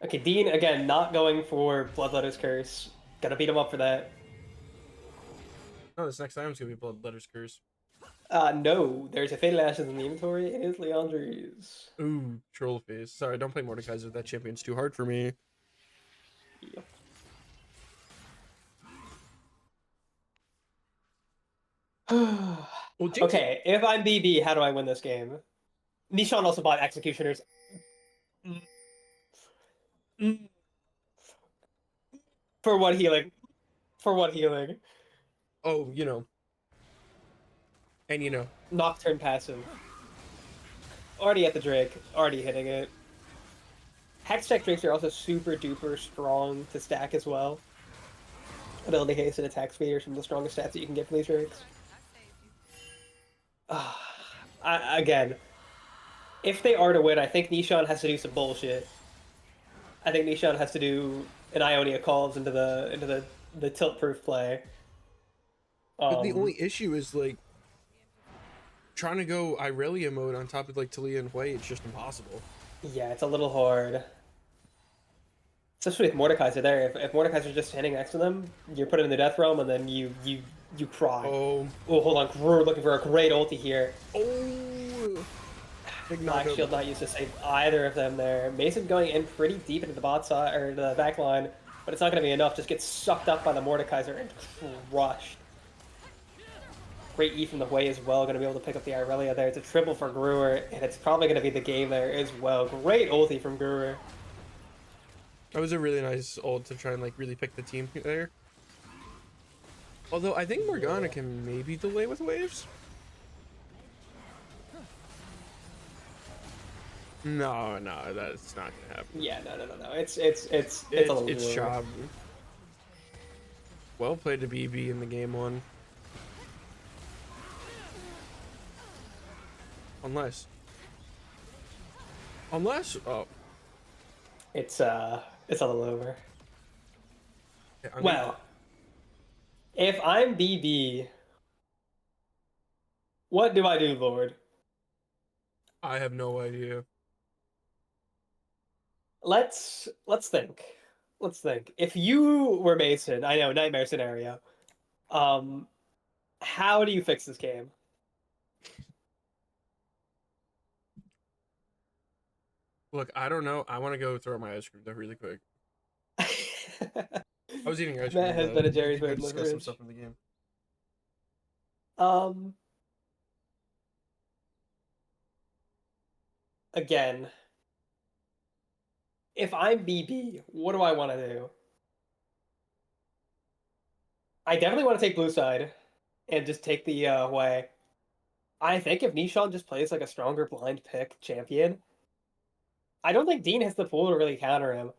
Okay, Dean, again, not going for Bloodletter's Curse. Gotta beat him up for that. no, this next item's gonna be Bloodletter's Curse. No, there's a Fatal Ashes in the inventory. It is Leandre's. Ooh, troll face. Sorry, don't play Mordekaiser. That champion's too hard for me. Yep. Well, Jinx. Okay, if I'm BB, how do I win this game? Nishan also bought Executioners. Mm. For what healing? For what healing? Oh, and Nocturne passive. Already at the Drake. Already hitting it. Hextech Drakes are also super duper strong to stack as well. Ability haste and attack speed are some of the strongest stats that you can get from these Drakes. Again, if they are to win, I think Nishan has to do some bullshit. I think Nishan has to do an Ionia calls into the tilt proof play. But the only issue is like trying to go Irelia mode on top of like Talia and Hui. It's just impossible. Yeah, it's a little hard. Especially with Mordekaiser there. If Mordekaiser's just standing next to them, you're put in the death realm and then you cry. Oh, Hold on, we're looking for a great ulti here. oh, big Black knockup. Shield not used to save either of them there. Mason going in pretty deep into the bot side or the back line, but it's not going to be enough. Just gets sucked up by the Mordekaiser and crushed. Great E from the Hui as well, going to be able to pick up the Irelia there. It's a triple for Brewer, and it's probably going to be the game there as well. Great ulti from Brewer. That was a really nice ult to try and like really pick the team there. Although I think Morgana can maybe delay with waves. No, that's not gonna happen. Yeah, no. It's a little It's Brewer. Chab. Well played to BB in the game one. Unless, oh, It's a little over. yeah, I'm Well, if I'm BB, what do I do, Lord? I have no idea. Let's think. Let's think. If you were Mason, I know, nightmare scenario. Um, how do you fix this game? Look, I don't know. I want to go throw my ice cream though really quick. I was eating ice cream. Matt has been a We Jerry's can go Red discuss some Liverage. stuff in the game. Um, again, if I'm BB, what do I want to do? I definitely want to take blue side and just take the way. I think if Nishan just plays like a stronger blind pick champion, I don't think Dean has the pool to really counter him.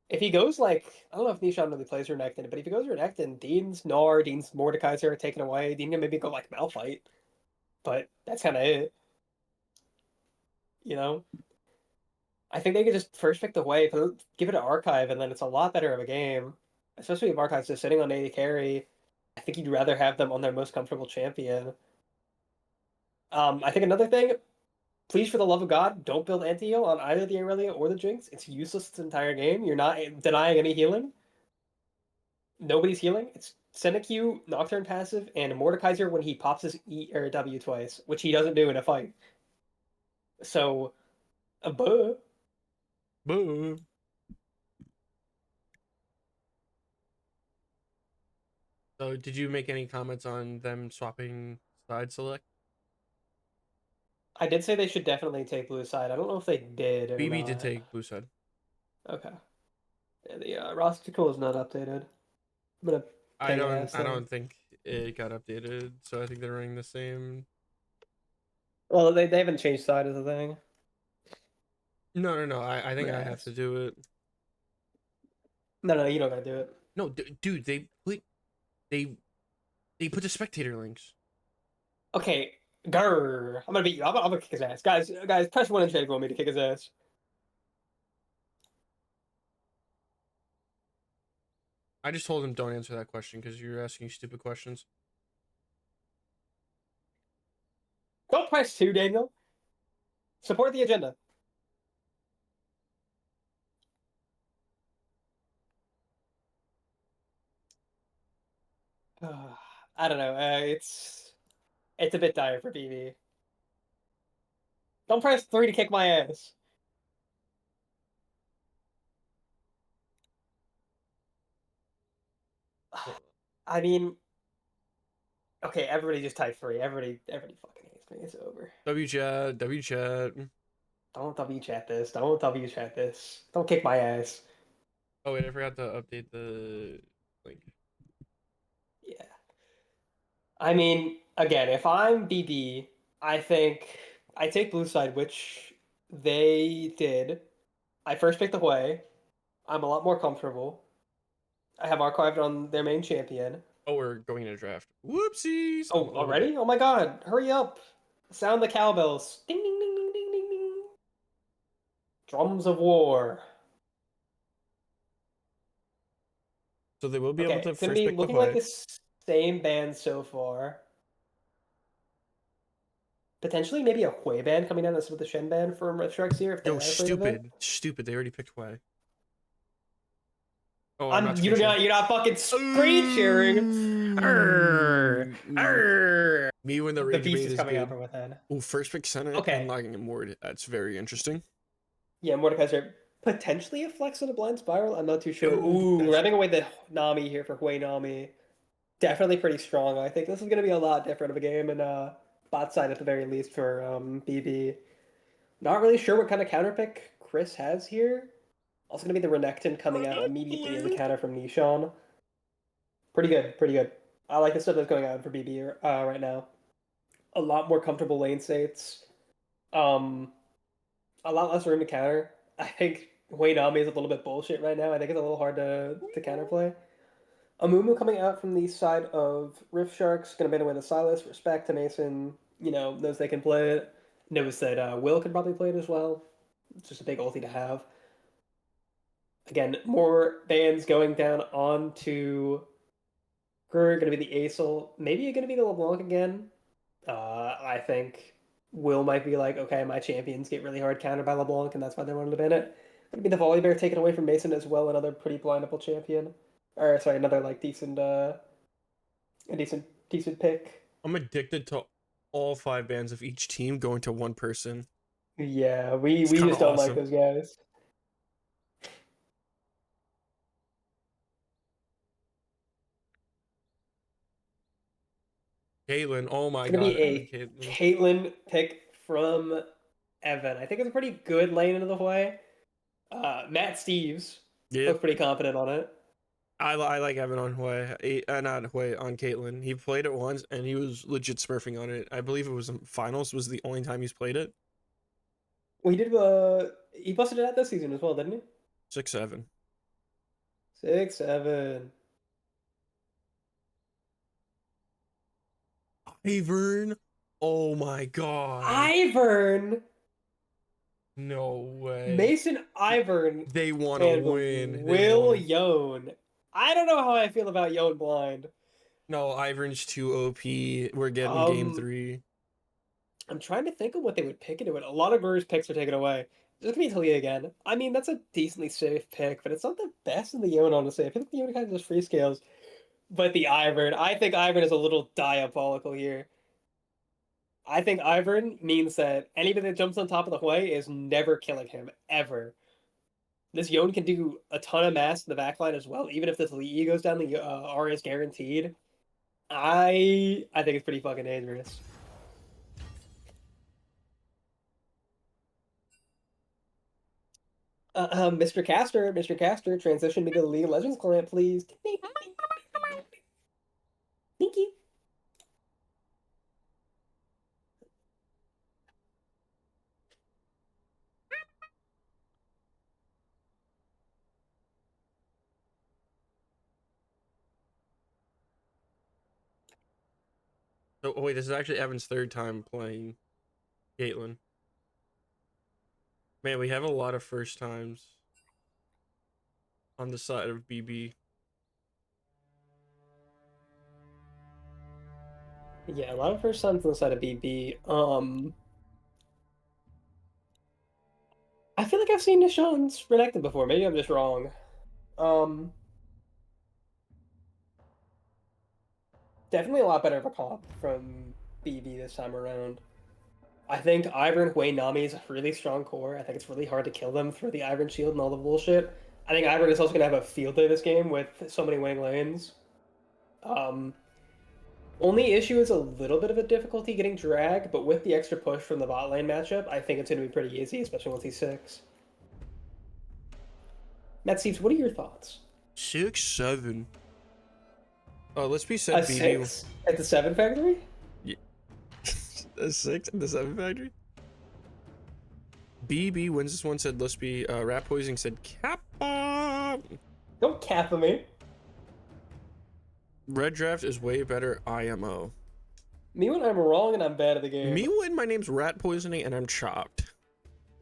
If he goes like, I don't know if Nishan really plays Renekton, but if he goes Renekton, Dean's Gnar, Dean's Mordekaiser are taken away. Dean can maybe go like Malphite, but that's kind of it. You know? I think they could just first pick the way, give it an Archive, and then it's a lot better of a game. Especially if Archive's just sitting on 80 carry. I think you'd rather have them on their most comfortable champion. I think another thing, please, for the love of God, don't build anti-heal on either the Aurelia or the Jinx. It's useless this entire game. You're not denying any healing. Nobody's healing. It's Senecue, Nocturne passive, and Mordekaiser when he pops his E or W twice, which he doesn't do in a fight. So, buh. Boo. So, did you make any comments on them swapping side select? I did say they should definitely take blue side. I don't know if they did or BB not. did take blue side. Okay. Yeah, the roster is not updated. I'm gonna I ping don't. ask I them. don't think it got updated. So I think they're running the same. Well, they haven't changed side as a thing. No. I think I have Yes. to do it. No, you don't gotta do it. No, dude, they they put the spectator links. Okay, grr. I'm gonna beat you. I'm gonna kick his ass, guys. Press one and trade for me to kick his ass. I just told him don't answer that question because you're asking stupid questions. Don't press two, Daniel. Support the agenda. I don't know. It's It's a bit dire for BB. Don't press 3 to kick my ass. I mean, okay, everybody just type 3. Everybody fucking hates me. It's over. W chat, W chat. Don't W chat this. Don't W chat this. Don't kick my ass. Oh wait, I forgot to update the link. Yeah. I mean, again, if I'm BB, I think I take blue side, which they did. I first picked away. I'm a lot more comfortable. I have archived on their main champion. Oh, we're going to draft. Whoopsies! I'm Oh, a little bit. already? Oh my god, hurry up. Sound the cowbells. Ding ding ding ding ding ding ding. Drums of war. So they will be able Okay, to it's gonna first be pick the looking like play. the same band so far. Potentially maybe a Hui band coming down this with the Shen band from Red Sharks here if they Yo, are afraid of it. stupid. They already picked Hue. Oh, I'm not You're screen not sharing. you're not fucking screen sharing. Arr, arr. Me when the The rage beast bait is is coming out good. from within. Oh, first pick center, Okay. unlocking a Mord. That's very interesting. Yeah, Mordekaiser potentially a flex on a blind spiral. I'm not too sure. Yo, Ooh, running away the Nami here for Hui Nami. Definitely pretty strong. I think this is gonna be a lot different of a game and bot side at the very least for BB. Not really sure what kind of counter pick Chris has here. Also gonna be the Renekton coming out immediately as a counter from Nishon. Pretty good, pretty good. I like the stuff that's going on for BB right now. A lot more comfortable lane states. Um, a lot less room to counter. I think Nami is a little bit bullshit right now. I think it's a little hard to counterplay. Amumu coming out from the side of Rift Sharks, gonna ban away the Silas. Respect to Mason, knows they can play it. Knows that Will can probably play it as well. It's just a big ulti to have. Again, more bans going down onto Gur, gonna be the Acel. Maybe gonna be the LeBlanc again. I think Will might be like, okay, my champions get really hard countered by LeBlanc, and that's why they wanted to ban it. Gonna be the Volibear taken away from Mason as well, another pretty blindable champion. Or sorry, another like a decent pick. I'm addicted to all 5 bands of each team going to one person. Yeah, we It's we kind just of don't like awesome. those guys. Caitlyn, oh my It's gonna god, be Evan a Caitlyn. Caitlyn pick from Evan. I think it's a pretty good lane into the way. Matt Steves Yep. looks pretty confident on it. I like Evan on Hue. Not Hue, on Caitlyn. He played it once and he was legit smurfing on it. I believe it was in finals was the only time he's played it. Well, he busted it out this season as well, didn't he? 6-7. 6-7. Ivern. Oh my god. Ivern, No way. Mason Ivern, They want to and win. Will Yone. I don't know how I feel about Yone blind. No, Ivern's too OP. We're getting game 3. I'm trying to think of what they would pick into it. A lot of Brewers picks are taken away. Just gonna be Talia again. I mean, that's a decently safe pick, but it's not the best in the Yone, honestly. I feel like the Yone kind of just free scales. But the Ivern, I think Ivern is a little diabolical here. I think Ivern means that anybody that jumps on top of the Hue is never killing him, ever. This Yone can do a ton of mass in the backline as well. Even if this Lee goes down, the R is guaranteed. I think it's pretty fucking dangerous. Mr. Caster, transition me to the League of Legends client, please. Thank you. So, oh wait, this is actually Evan's 3rd time playing Caitlyn. Man, we have a lot of first times on the side of BB. Yeah, a lot of first times on the side of BB. I feel like I've seen Nishon's Renekton before. Maybe I'm just wrong. Um, Definitely a lot better of a comp from BB this time around. I think Ivern and Hwei Nami is a really strong core. I think it's really hard to kill them through the Ivern shield and all the bullshit. I think Ivern is also going to have a field day this game with so many winning lanes. Only issue is a little bit of a difficulty getting drag, but with the extra push from the bot lane matchup, I think it's going to be pretty easy, especially once he's 6. Matt Steves, what are your thoughts? 6-7. Let's be A said BB. 6 at the 7 factory? A 6 at the 7 factory? BB wins this one, said let's be Rat Poisoning said Kappa. Don't cap me. Red Draft is way better IMO. Me when I'm wrong and I'm bad at the game. Me when my name's Rat Poisoning and I'm chopped.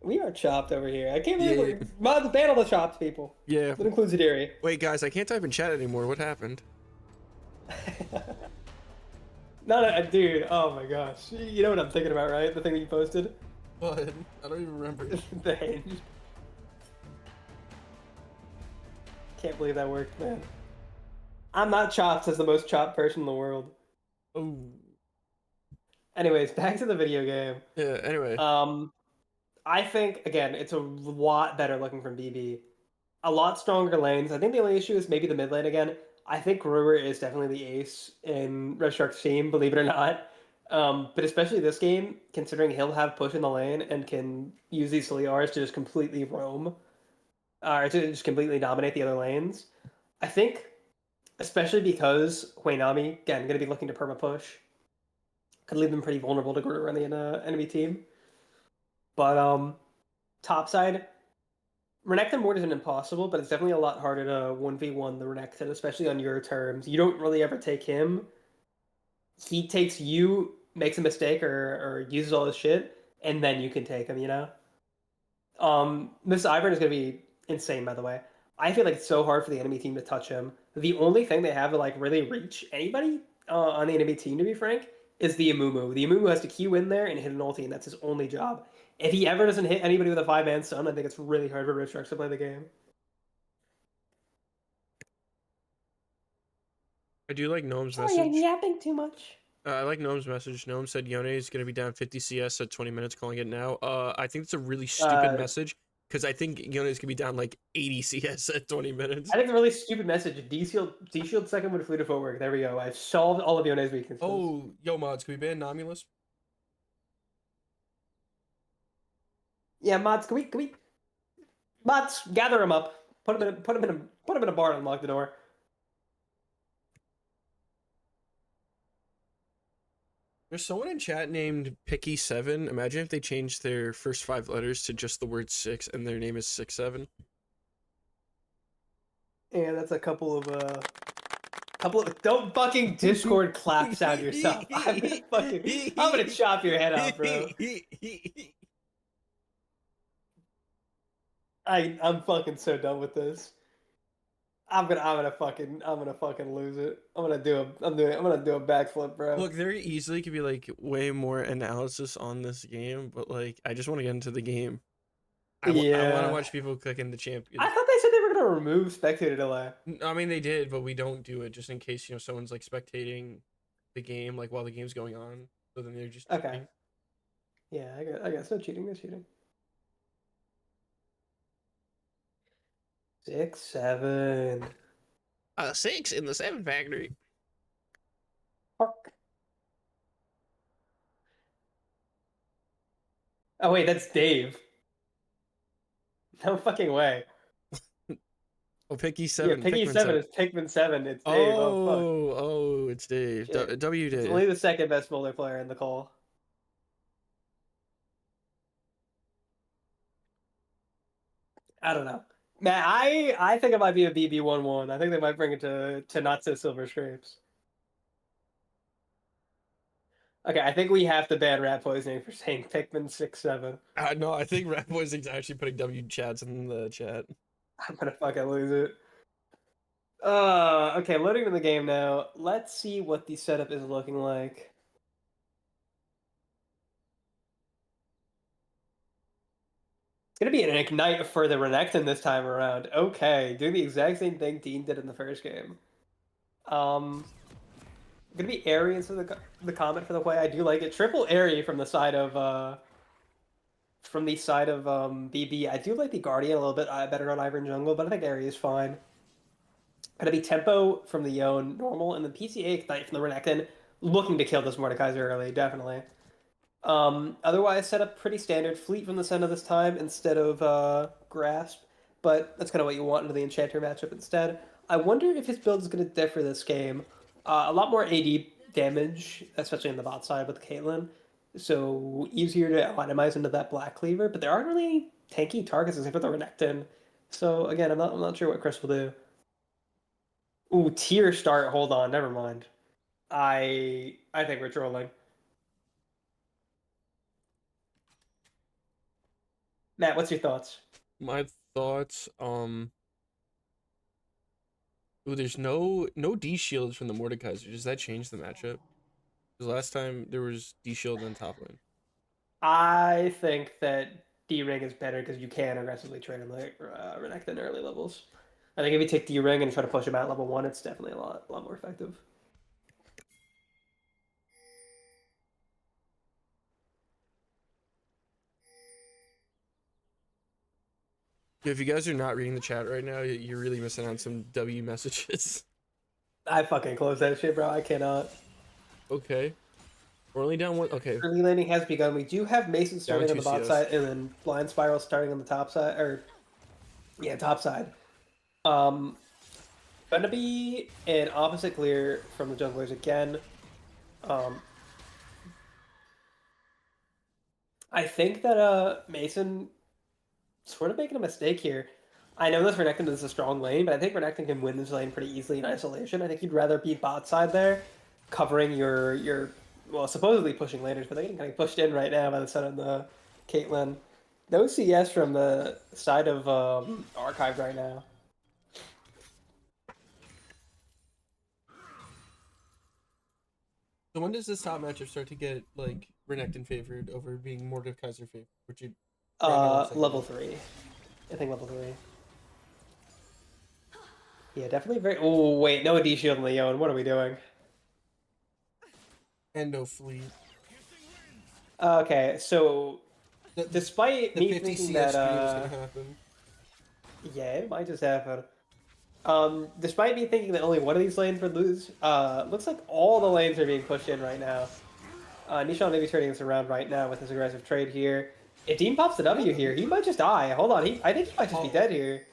We are chopped over here. I can't believe Yeah. we're mods ban all the chopped people. Yeah. That includes Adiri. Wait, guys, I can't type in chat anymore. What happened? No, dude. Oh my gosh. You know what I'm thinking about, right? The thing that you posted? What? I don't even remember. The hinge. Can't believe that worked, man. I'm not chopped as the most chopped person in the world. Oh. Anyways, back to the video game. Yeah, anyway. I think, again, it's a lot better looking from BB. A lot stronger lanes. I think the only issue is maybe the mid lane again. I think Brewer is definitely the ace in Red Shark's team, believe it or not. But especially this game, considering he'll have push in the lane and can use these silly R's to just completely roam, or to just completely dominate the other lanes. I think, especially because Huinami, again, going to be looking to perma push, could leave them pretty vulnerable to Brewer on the enemy team. But top side, Renekton board isn't impossible, but it's definitely a lot harder to 1v1 the Renekton, especially on your terms. You don't really ever take him. He takes you, makes a mistake, or uses all his shit, and then you can take him, you know? This Ivern is going to be insane, by the way. I feel like it's so hard for the enemy team to touch him. The only thing they have to like really reach anybody on the enemy team, to be frank, is the Amumu. The Amumu has to queue in there and hit an ulti, and that's his only job. If he ever doesn't hit anybody with a 5-man stun, I think it's really hard for Rift Sharks to play the game. I do like Gnome's Sorry, I'm message. yapping too much. I like Gnome's message. Gnome said Yone is going to be down 50 CS at 20 minutes, calling it now. I think it's a really stupid message, because I think Yone is going to be down like 80 CS at 20 minutes. I think it's a really stupid message. D-Shield second with fleet of footwork. There we go. I've solved all of Yone's weaknesses. Oh, yo, mods, can we ban Nomulus? Yeah, mods, can we mods, gather him up. Put him in a bar and unlock the door. There's someone in chat named Picky7. Imagine if they changed their first 5 letters to just the word 6 and their name is 67. Yeah, that's a couple of don't fucking Discord clap sound yourself. I'm gonna chop your head off, bro. I'm fucking so done with this. I'm gonna fucking lose it. I'm gonna do a backflip, bro. Look, there easily could be like way more analysis on this game, but like I just want to get into the game. I want to watch people clicking the champion. I thought they said they were gonna remove spectator delay. I mean, they did, but we don't do it just in case, you know, someone's like spectating the game like while the game's going on. So then they're just Okay. cheating. Yeah, I guess no cheating. No cheating. 6, 7. 6 in the 7 factory. Fuck. Oh wait, that's Dave. No fucking way. Oh, Picky 7. Yeah, Piggy Pikmin 7 is Pikmin 7. It's Dave. Oh fuck. Oh, it's Dave. Shit. W It's Dave. only the second best bowler player in the call. I don't know. Man, I think it might be a BB11. I think they might bring it to not so silver scrapes. Okay, I think we have to ban rat poisoning for saying Pikmin 6-7. No, I think Rat Poisoning's actually putting W chats in the chat. I'm gonna fucking lose it. Okay, loading to the game now. Let's see what the setup is looking like. It's gonna be an ignite for the Renekton this time around. Okay, doing the exact same thing Dean did in the first game. Gonna be airy instead of the comment for the play. I do like it. Triple airy from the side of BB. I do like the Guardian a little bit better on Ivern Jungle, but I think airy is fine. Gonna be tempo from the Yone normal, and then PCA Ignite from the Renekton, looking to kill this Mordekaiser early, definitely. Otherwise, set up pretty standard Fleet from the center this time instead of Grasp, but that's kind of what you want into the Enchanter matchup instead. I wonder if his build is going to differ this game. A lot more AD damage, especially on the bot side with Caitlyn, so easier to itemize into that Black Cleaver, but there aren't really any tanky targets except for the Renekton. So again, I'm not sure what Chris will do. Ooh, tier start. Hold on, never mind. I think we're trolling. Matt, what's your thoughts? My thoughts. Ooh, there's no D shields from the Mordekaiser. Does that change the matchup? Because last time there was D shield on top lane. I think that D ring is better because you can aggressively trade him like Renekton in early levels. I think if you take D ring and try to push him out level 1, it's definitely a lot more effective. If you guys are not reading the chat right now, you're really missing on some W messages. I fucking close that shit, bro. I cannot. Okay. We're only down one. Okay. Early laning has begun. We do have Mason starting on the 2 bot CS. side, and then Blind Spiral starting on the top side, or yeah, top side. Um, gonna be an opposite clear from the junglers again. Um, I think that Mason sort of making a mistake here. I know this Renekton is a strong lane, but I think Renekton can win this lane pretty easily in isolation. I think you'd rather be bot side there, covering your well, supposedly pushing laners, but they're getting kind of pushed in right now by the side of the Caitlyn. No CS from the side of Archive right now. So when does this top matchup start to get like Renekton favored over being Mordekaiser favored? Which it right now looks like Level it is. 3. I think level 3. Yeah, definitely very. Oh wait, no D shield in Leon. What are we doing? And no fleet. Okay, so The, despite the me 50 thinking CS that stream is gonna happen. yeah, it might just happen. Despite me thinking that only one of these lanes would lose, looks like all the lanes are being pushed in right now. Nishan may be turning this around right now with his aggressive trade here. If Dean pops the W here, he might just die. Hold on, I think he might just be dead here.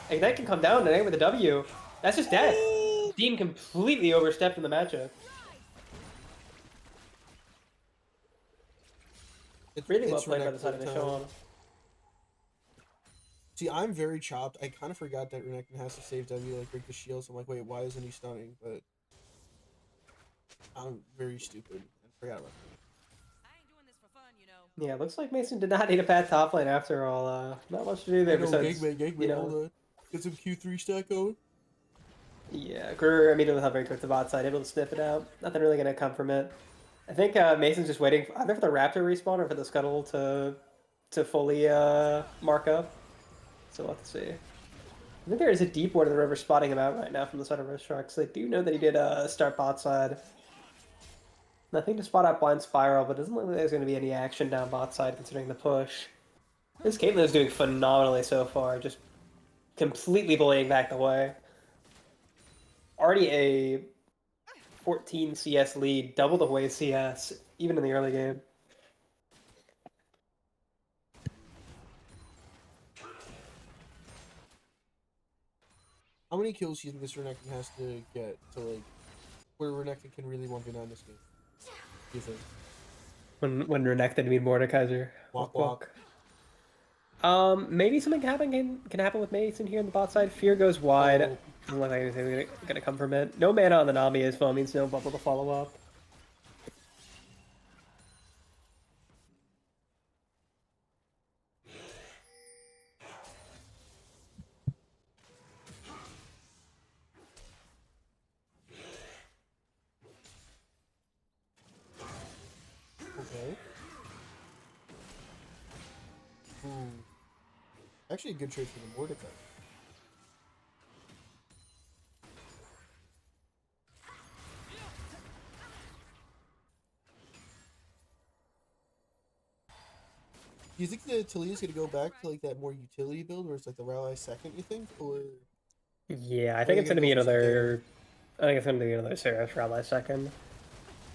Ignite can come down today with a W. That's just dead. Dean completely overstepped in the matchup. Really well played by the side of Nishan. See, I'm very chopped. I kind of forgot that Renekton has to save W, like break the shield. So I'm like, wait, why isn't he stunning? But I'm very stupid. I forgot about that. I ain't doing this for fun, you know. Yeah, looks like Mason did not need a bad top lane after all. Not much to do there besides, Gangbang, hold on. Get some Q3 stack going. Yeah, Guru immediately hovering towards the bot side, able to sniff it out. Nothing really gonna come from it. I think Mason's just waiting either for the Raptor respawn or for the Scuttle to fully mark up. So we'll have to see. I think there is a deep ward of the river spotting him out right now from the side of Rift Sharks. They do know that he did start bot side. Nothing to spot out Blind Spiral, but it doesn't look like there's going to be any action down bot side considering the push. This Caitlyn is doing phenomenally so far, just completely bullying back the way. Already a 14 CS lead, double the way CS, even in the early game. How many kills do you think this Renekton has to get to like where Renekton can really 1v9 this game? Do you think? When Renekton meet Mordekaiser. Walk, walk. Maybe something can happen with Mason here on the bot side. Fear goes wide. Oh. Doesn't look like anything's gonna come from it. No mana on the Nami as well means no bubble to follow up. Okay. Ooh. Actually, a good trade for the Mordecai. you think the Talia's gonna go back to like that more utility build where it's like the Rally second, you think? Or Yeah, I are think they it's gonna be go for another. I think it's gonna be another Seraph Rally second.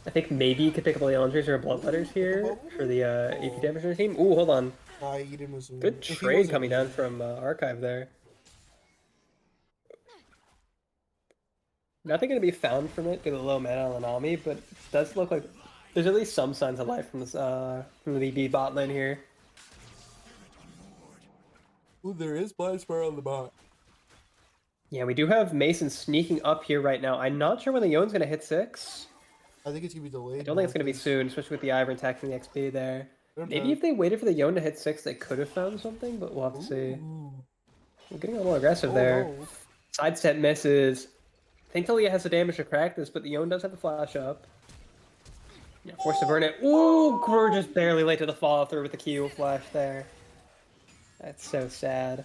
I think maybe you could pick up a Leandres or a Bloodletters here for the AP damage on the team. Ooh, hold on. Nah, Eden was Good if he trade wasn't coming down Eden. from Archive there. Nothing going to be found from it due to the low mana on Nami, but it does look like there's at least some signs of life from this from the BB bot lane here. Ooh, there is Blind Spiral on the bot. Yeah, we do have Mason sneaking up here right now. I'm not sure when the Yone's going to hit 6. I think it's gonna be delayed. I don't think it's going to be soon, especially with the Ivern attacking the XP there. Maybe if they waited for the Yone to hit 6, they could have found something, but we'll have to see. We're getting a little aggressive there. No. Sidestep misses. I think Talia has the damage to crack this, but the Yone does have the flash up. Yeah, forced to burn it. Ooh, we're just barely late to the follow through with the Q flash there. That's so sad.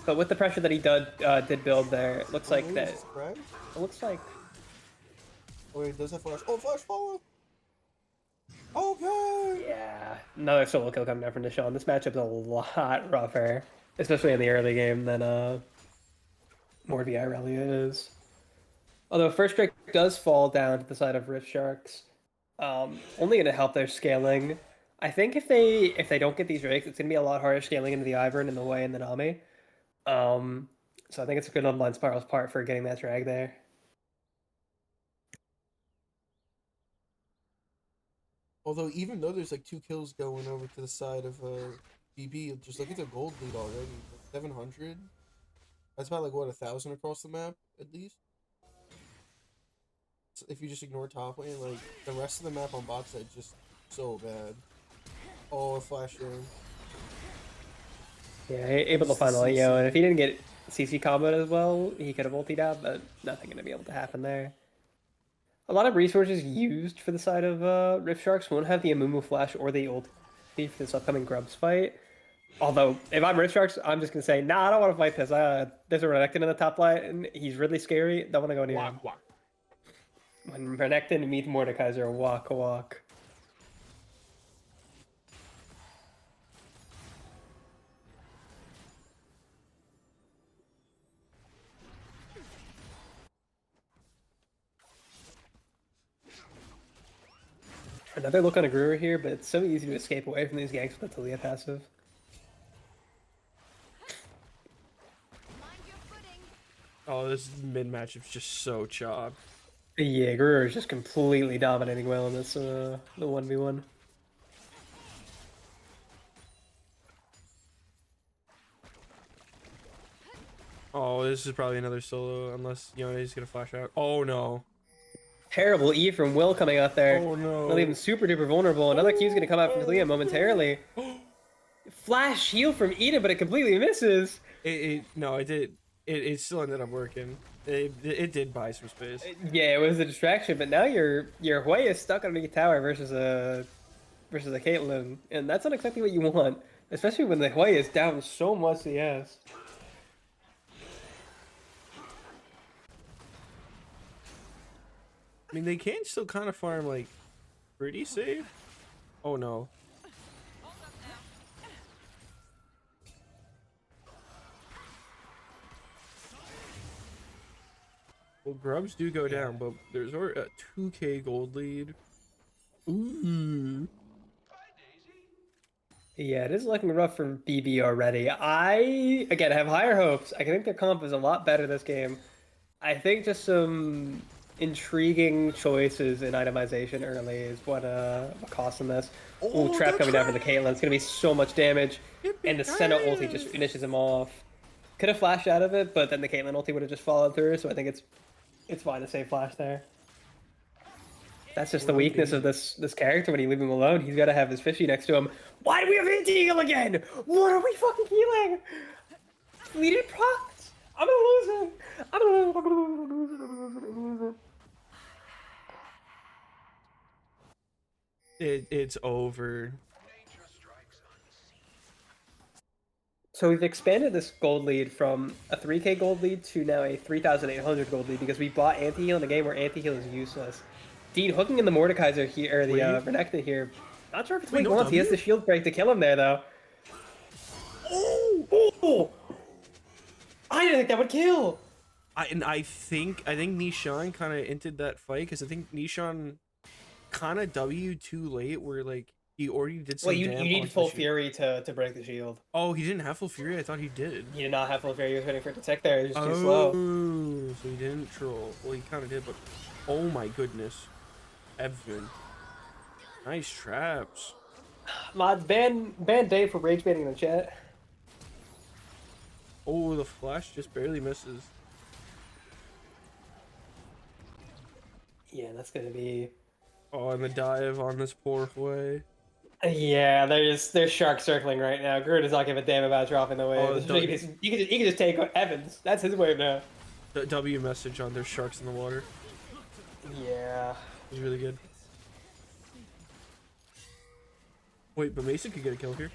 But with the pressure that he did build there, it looks like that. Right? It looks like. Oh wait, does that flash? Oh, flash follow. Okay. Yeah, another solo kill coming down from Nishan. This matchup's a lot rougher, especially in the early game than more VI Rally is. Although first Drake does fall down to the side of Rift Sharks, only going to help their scaling. I think if they don't get these Drakes, it's going to be a lot harder scaling into the Ivern and the Way and the Nami. So I think it's good on Blind Spiral's part for getting that drag there. Although even though there's like 2 kills going over to the side of BB, just look at the gold lead already. 700. That's about like what, 1,000 across the map at least. So if you just ignore top lane, like the rest of the map on bot side just so bad. Oh, a flash in. Yeah, able to find the Leo, and if he didn't get CC comboed as well, he could have ultied out, but nothing going to be able to happen there. A lot of resources used for the side of Rift Sharks won't have the Amumu Flash or the ulti for this upcoming Grubs fight. Although, if I'm Rift Sharks, I'm just going to say, nah, I don't want to fight this. There's a Renekton in the top line, he's really scary, don't want to go near him. When Renekton meets Mordekaiser, walk. Another look on a Gruer here, but it's so easy to escape away from these ganks with the Talia passive. Oh, this mid matchup's just so chopped. Yeah, Gruer is just completely dominating well in this the 1v1. Oh, this is probably another solo, unless Yone's gonna flash out. Oh no. Terrible E from Will coming out there. Oh no. Gonna leave him super duper vulnerable. Another Q's gonna come out from Talia momentarily. Flash heal from Eden, but it completely misses. No, it did. It still ended up working. It did buy some space. Yeah, it was a distraction, but now your Hui is stuck underneath tower versus a Caitlyn, and that's not exactly what you want, especially when the Hui is down so much CS. I mean, they can still kind of farm like pretty safe. Oh no. Well, Grubs do go down, but there's already a 2k gold lead. Ooh. Yeah, it is looking rough for BB already. I, again, have higher hopes. I think their comp is a lot better this game. I think just some intriguing choices in itemization early is what cost them this. Ooh, trap coming down for the Caitlyn. It's going to be so much damage. And the Senna ulti just finishes him off. Could have flashed out of it, but then the Caitlyn ulti would have just followed through, so I think it's fine to save flash there. That's just the weakness of this character. When you leave him alone, he's got to have his fishy next to him. Why do we have anti-heal again? What are we fucking healing? Fleeted procs? I'm gonna lose it. It's over. So we've expanded this gold lead from a 3k gold lead to now a 3,800 gold lead because we bought anti-heal in a game where anti-heal is useless. Indeed, hooking in the Mordekaiser here, or the Renekton here. Not sure if it's what he wants. He has the shield break to kill him there, though. Oh! I didn't think that would kill! I think Nishan kind of entered that fight because I think Nishan kind of W too late, where like he already did some Well, you damage need onto the full shield. fury to break the shield. Oh, he didn't have full fury. I thought he did. He did not have full fury. He was waiting for it to tick there. He was just too Oh, slow. so he didn't troll. Well, he kind of did, but oh my goodness, Evan, nice traps. Mods, ban Dave for rage baiting in the chat. Oh, the flash just barely misses. Yeah, that's gonna be. Oh, and the dive on this poor way. Yeah, there's sharks circling right now. Groot does not give a damn about dropping the wave. Oh, He can just take Evans. That's his wave now. The W message on there's sharks in the water Yeah. is really good. Wait, but Mason could get a kill here.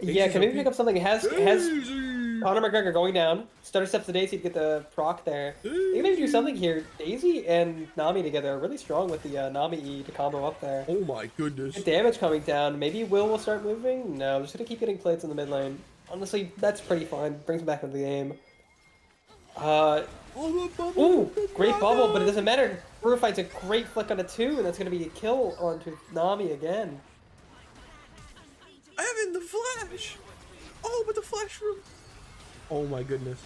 Yeah, can maybe pick up something. Has Daisy! Conor McGregor going down. Stutter steps to Daisy to get the proc there. They can maybe do something here. Daisy and Nami together are really strong with the Nami E to combo up there. Oh my goodness. Good damage coming down. Maybe Will start moving? No, I'm just gonna keep getting plates in the mid lane. Honestly, that's pretty fine. Brings him back into the game. Ooh, great bubble, but it doesn't matter. Brew finds a great flick on a 2, and that's gonna be a kill onto Nami again. Evan, the flash! Oh, but the flash room. Oh my goodness.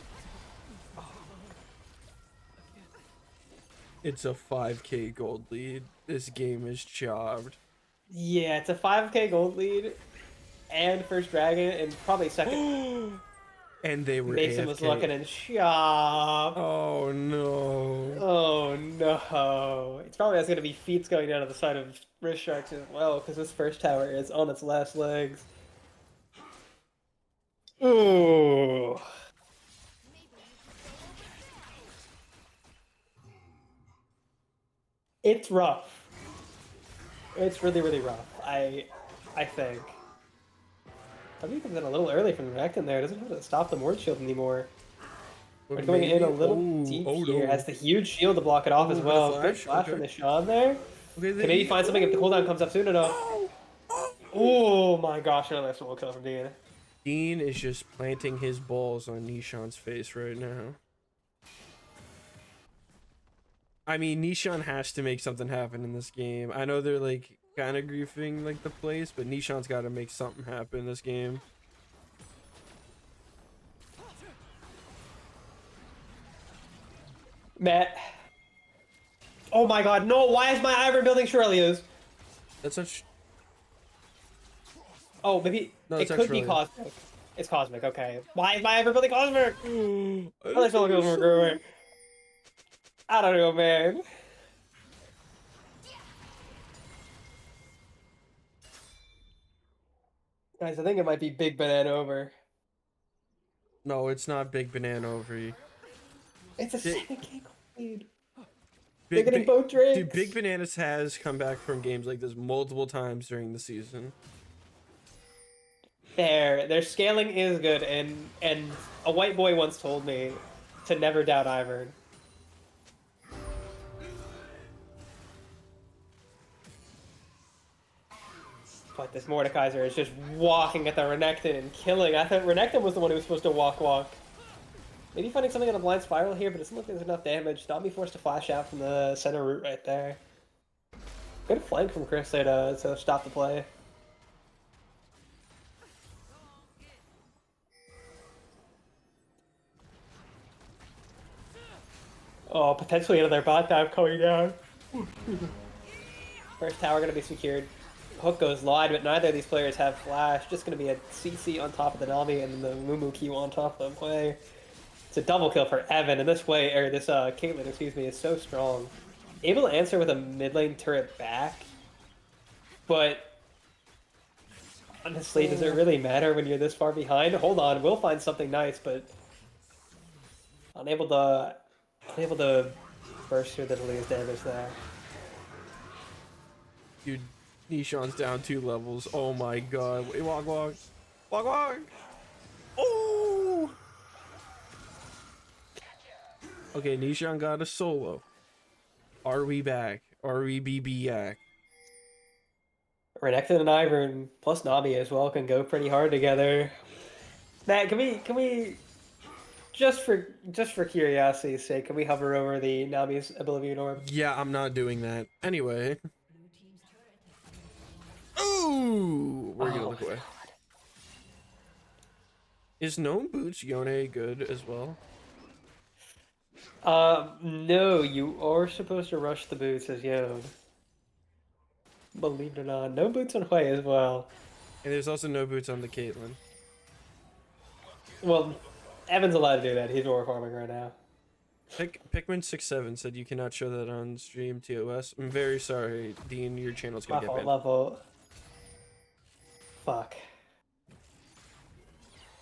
It's a 5k gold lead. This game is chopped. Yeah, it's a 5k gold lead, and first dragon, and probably second. And they were Mason AFK. was looking in shop. Oh no. Oh no. It's probably that's gonna be feats going down to the side of Wrist Sharks as well, because this first tower is on its last legs. Ooh. It's rough. It's really, really rough. I think. W comes in a little early from the Rectum there. Doesn't have to stop the Mord Shield anymore. We're going in a little deep here. Has the huge shield to block it off as but a well. flash? Good flash Okay. from the Sean there. Okay, Can maybe find something if the cooldown comes up soon enough. Oh my gosh, another solo kill from Dean. Dean is just planting his balls on Nishan's face right now. I mean, Nishan has to make something happen in this game. I know they're like kind of griefing like the place, but Nishan's got to make something happen in this game. Matt. Oh my god, no, why is my Ivern building Shurelios? That's such. Oh, maybe No, it it's could be actually- Cosmic. It's Cosmic, okay. Why is my Ivern building Cosmic? Another solo kill from Gruber. I don't know, man. Guys, I think it might be Big Banana over. No, it's not Big Banana over. It's a Big- 7k lead. They're getting both Dude, drinks. Big Bananas has come back from games like this multiple times during the season. Their scaling is good, and a white boy once told me to never doubt Ivern. But this Mordekaiser is just walking at the Renekton and killing. I thought Renekton was the one who was supposed to walk. Maybe finding something on a blind spiral here, but it doesn't look like there's enough damage. Not be forced to flash out from the center route right there. Good flank from Chris there to stop the play. Oh, potentially another bot dive coming down. First tower gonna be secured. Hook goes wide, but neither of these players have flash. Just gonna be a CC on top of the Nami and the Moo Q on top of the play. It's a double kill for Evan, and this way, or this Caitlyn, excuse me, is so strong. Able to answer with a mid lane turret back, but honestly, does it really matter when you're this far behind? Hold on, we'll find something nice, but unable to burst through the deleted damage there. Dude, Nishan's down 2 levels. Oh my god. Wait, walk. Oh! Okay, Nishan got a solo. Are we back? Are we BB back? Renekton and Ivern plus Nami as well can go pretty hard together. Matt, can we just for curiosity's sake, can we hover over the Nami's Oblivion Orb? Yeah, I'm not doing that. Anyway. Blue team's turret has been destroyed. Ooh, we're gonna Oh look my away. Is Gnome Boots Yone good as well? No, you are supposed to rush the boots as Yone. Believe it or not, no boots on Hui as well. And there's also no boots on the Caitlyn. Well, Evan's allowed to do that. He's war farming right now. Pikmin67 said you cannot show that on stream TOS. I'm very sorry, Dean. Your channel's gonna My get fault, banned. my fault. Fuck.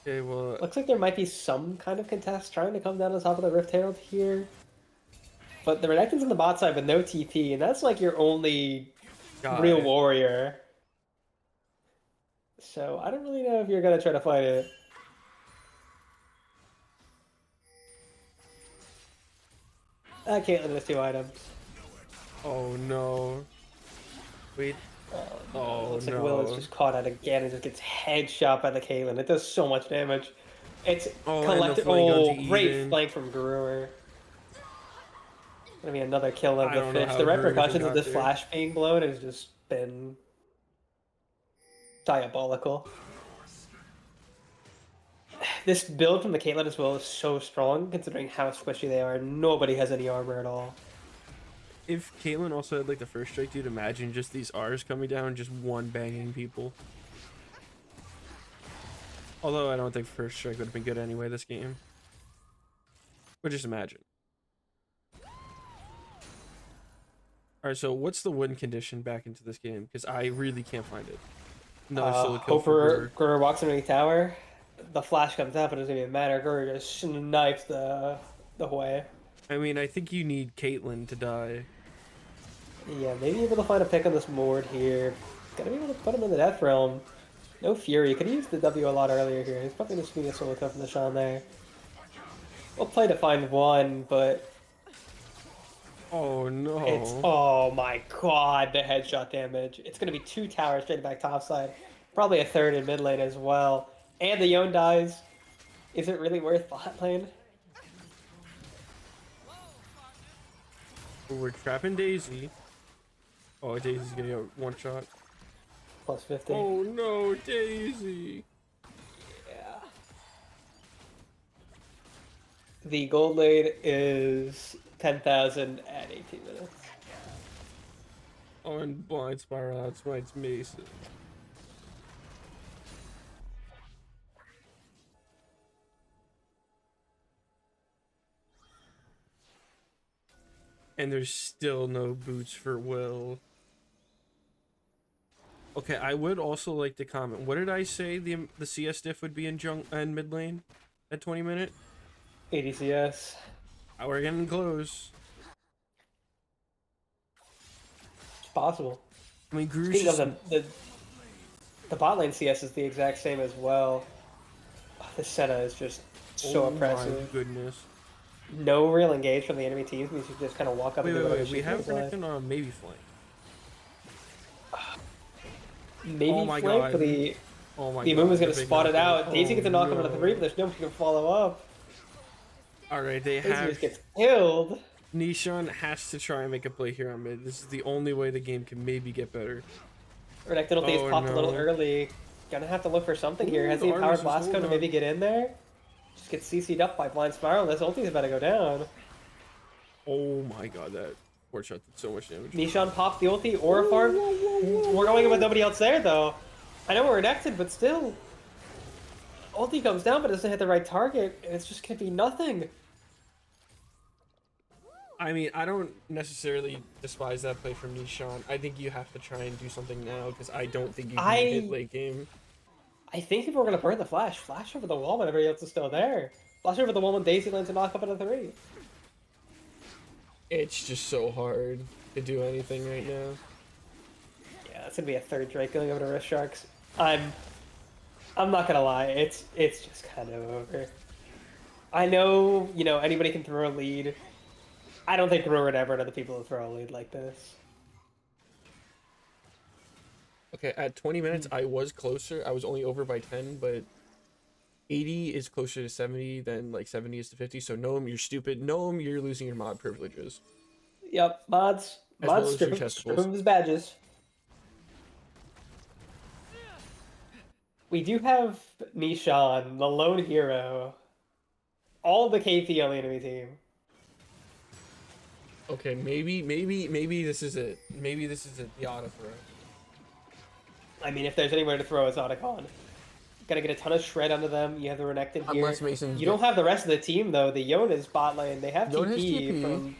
Okay, well, Looks like there might be some kind of contest trying to come down the top of the Rift Herald here. But the Renekton's on the bot side with no TP, and that's like your only real guy. warrior. So I don't really know if you're gonna try to fight it. Caitlyn has 2 items. Oh no. Wait. Oh Looks like no. Will is just caught out again and just gets headshot by the Caitlyn. It does so much damage. It's Oh, and the collected. flank Oh, onto great Eden. flank from Brewer. Gonna be another kill of I the don't know fish. how The Brewer even repercussions of got this there. flash being blown has just been diabolical. This build from the Caitlyn as well is so strong, considering how squishy they are. Nobody has any armor at all. If Caitlyn also had like the first strike, dude, imagine just these R's coming down, just one banging people. Although I don't think first strike would have been good anyway this game. But just imagine. Alright, so what's the win condition back into this game? Because I really can't find it. No, solo kill for Brewer. Gurur walks into the tower. The flash comes out, but it doesn't even matter. Gurur just snipes the Hui. I mean, I think you need Caitlyn to die. Yeah, maybe able to find a pick on this board here. Gotta be able to put him in the death realm. No Fury. Could have used the W a lot earlier here. He's probably just going to get a solo kill from the Sean there. We'll play to find one, but Oh no. it's... Oh my god, the headshot damage. It's going to be 2 towers straight back topside. Probably a 3rd in mid lane as well. And the Yone dies. Is it really worth bot lane? We're trapping Daisy. Oh, Daisy's getting a one shot. Plus 50. Oh no, Daisy. Yeah. The gold lane is 10,000 at 18 minutes. Oh, and blind spiral outsmites Mason. And there's still no boots for Will. Okay, I would also like to comment. What did I say the CS diff would be in mid lane at 20 minute? 80 CS. We're getting close. It's possible. I mean, Gru's Speaking of just... the bot lane CS is the exact same as well. Oh, this Senna is just so oh oppressive. my goodness. No real engage from the enemy teams. You should just kind of walk up Wait, and do wait, whatever wait. We she have feels like. connected on maybe flank. Maybe Oh my flank, God. but the Oh my the god. move is going to the big spot it knockout. out. Daisy gets to knock him no. into the 3, but there's nobody to follow up. Alright, they Daisy have... just gets killed. Nishan has to try and make a play here on mid. This is the only way the game can maybe get better. Renekton ulti is Oh, popped a little no. early. Gonna have to look for something here. Ooh, Has the the Argus empowered is blast code to holding maybe on. get in there? Just get CC'd up by blind spiral. This ulti's about to go down. Oh my god, that four shot did so much damage. Nishan popped the ulti or a farm. We're going in with nobody else there though. I know we're connected, but still. Ulti comes down, but it doesn't hit the right target, and it's just gonna be nothing. I mean, I don't necessarily despise that play from Nishan. I think you have to try and do something now because I don't think you can hit late game. I think if we're gonna burn the flash over the wall when everybody else is still there. Flash over the wall when Daisy lands and knock up another 3. It's just so hard to do anything right now. Yeah, that's gonna be a 3rd Drake going over to Wrist Sharks. I'm not gonna lie, it's just kind of over. I know, you know, anybody can throw a lead. I don't think we're ever another people to throw a lead like this. Okay, at 20 minutes, I was closer. I was only over by 10, but 80 is closer to 70 than like 70 is to 50. So Gnome, you're stupid. Gnome, you're losing your mod privileges. Yep, mods. As well Mods as your strip chesticles. him of his badges. We do have Nishan, the lone hero. All the KP on the enemy team. Okay, maybe this is it. Maybe this is it. The auto throw. I mean, if there's anywhere to throw, it's Otacon. Gotta get a ton of shred onto them. You have the Renekton here. Unless Mason's You don't have the rest of the team, though. The Yone is bot lane. They have Yone has TP TP. from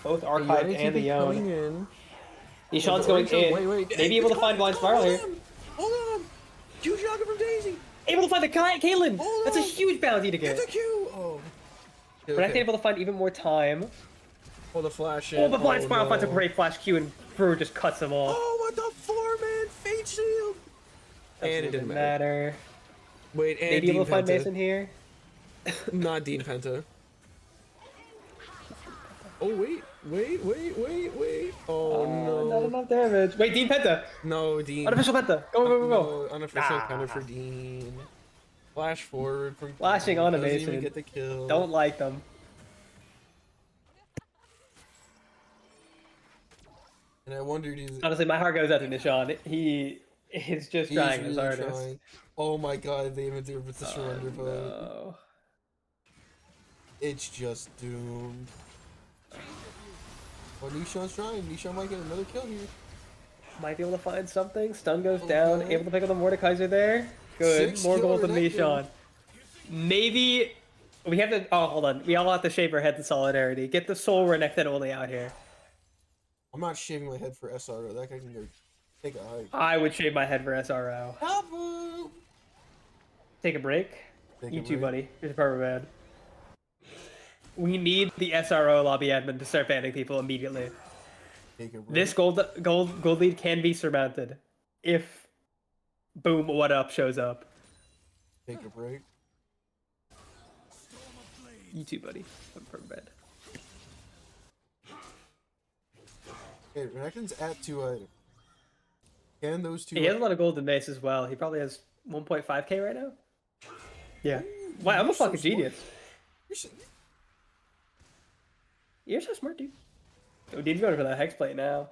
both Archive and the coming Yone. in. Nishan's going in. Wait. Maybe able to find Blind Spiral here. Hold on. Q shotgun from Daisy. Able to find the Caitlyn! Hold That's a on. huge bounty to get. It's a Q. Oh. Renekton able to find even more time. Oh, the flash. Oh, but Blind Spiral no. finds a great flash Q and Brewer just cuts him off. Oh, what the 4-man fate shield. And it didn't matter. Wait, and Maybe Dean able to find Penta. Mason here. Not Dean Penta. Oh, wait. Oh, no. Not enough damage. Wait, Dean Penta! No, Dean. Unofficial Penta! Go. No, unofficial Nah. counter for Dean. Flash forward from Flashing Dean. on Doesn't Mason. even get the kill. Don't like them. And I wondered Honestly, my heart goes out to Nishan. He is just he's trying his really hardest. trying. Oh my god, they even do it with the surrender vote. No. It's just doomed. Well, Nishan's trying. Nishan might get another kill here. Might be able to find something. Stun goes Okay. down. Able to pick up the Mordekaiser there. Good. 6 More kill gold than Renekton. Nishan. Maybe we have to. Oh, hold on. We all have to shave our heads in solidarity. Get the soul Renekton only out here. I'm not shaving my head for SRO. That guy can go take a hike. I would shave my head for SRO. Help! Take a break. Take You a too, break. buddy. Here's a purple man. We need the SRO lobby admin to start banning people immediately. Take a break. This gold lead can be surmounted if boom what up shows up. Take a break. You too, buddy. I'm from bed. Okay, Renekton's at 2 items. Can those two? He has a lot of golden mace as well. He probably has 1.5k right now. Yeah. Wow, I'm a you're so fucking genius. You're so- You're so smart, dude. Oh, Dean's going for that hex plate now.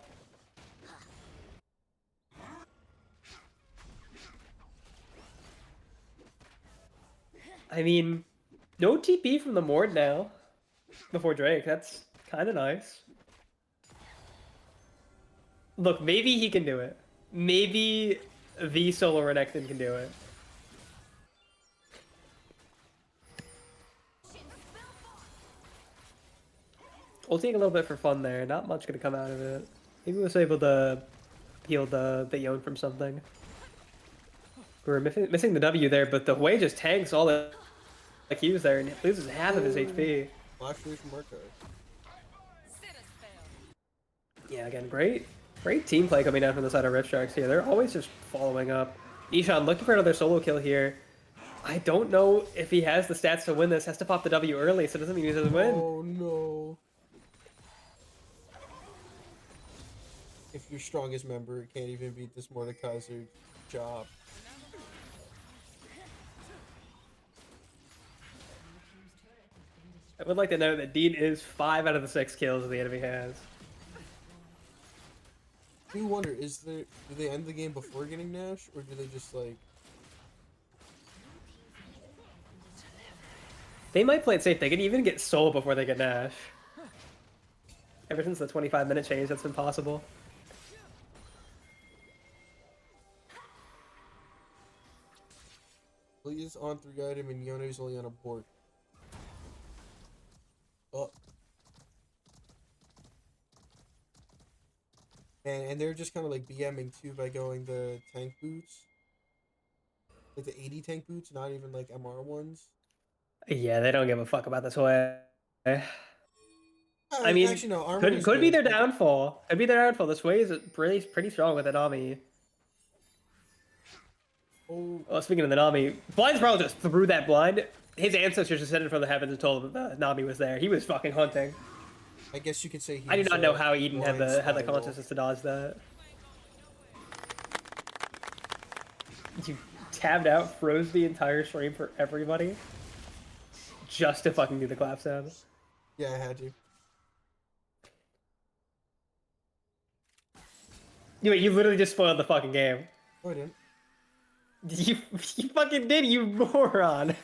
I mean, no TP from the Mord now. Before Drake, that's kind of nice. Look, maybe he can do it. Maybe the solo Renekton can do it. We'll take a little bit for fun there. Not much gonna come out of it. Maybe we was able to heal the Yone from something. We were missing the W there, but the Hui just tanks all the Qs there and loses half of his HP. Flash away from Marco. Yeah, again, great team play coming down from the side of Rift Sharks here. They're always just following up. Ishan looking for another solo kill here. I don't know if he has the stats to win this. Has to pop the W early, so it doesn't mean he doesn't win. Oh no. If your strongest member can't even beat this Mordekaiser job. I would like to note that Dean is 5 out of the 6 kills the enemy has. I do wonder, do they end the game before getting Nash, or do they just like? They might play it safe. They could even get Soul before they get Nash. Ever since the 25-minute change, that's been possible. Leah's on 3 item and Yone's only on a board. Oh. And they're just kind of like BMing too by going the tank boots. Like the 80 tank boots, not even like MR ones. Yeah, they don't give a fuck about this way. I mean, actually, no, armor is could be good. their downfall. Could be their downfall. This way is pretty strong with the Nami. Oh, Well, speaking of the Nami, Blind's probably just threw that blind. His ancestors just descended from the heavens and told him that the Nami was there. He was fucking hunting. I guess you could say. I do he's, not know how Eden had blind the spiral. consciousness to dodge that. You tabbed out, froze the entire stream for everybody, just to fucking do the clap sound. Yeah, I had you. You literally just spoiled the fucking game. Oh, I didn't. You fucking did, you moron.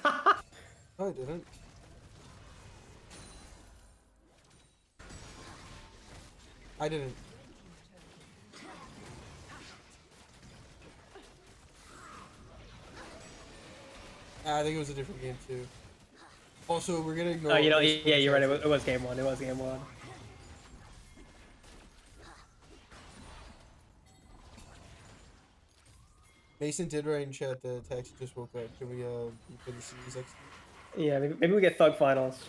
No, I didn't. I didn't. I think it was a different game too. Also, we're gonna ignore. Oh, you know, Mason yeah, you're right. said. It was game one. It was game one. Mason did write in chat that Taxi just woke up. Can we play the series next? Yeah, maybe we get Thug finals.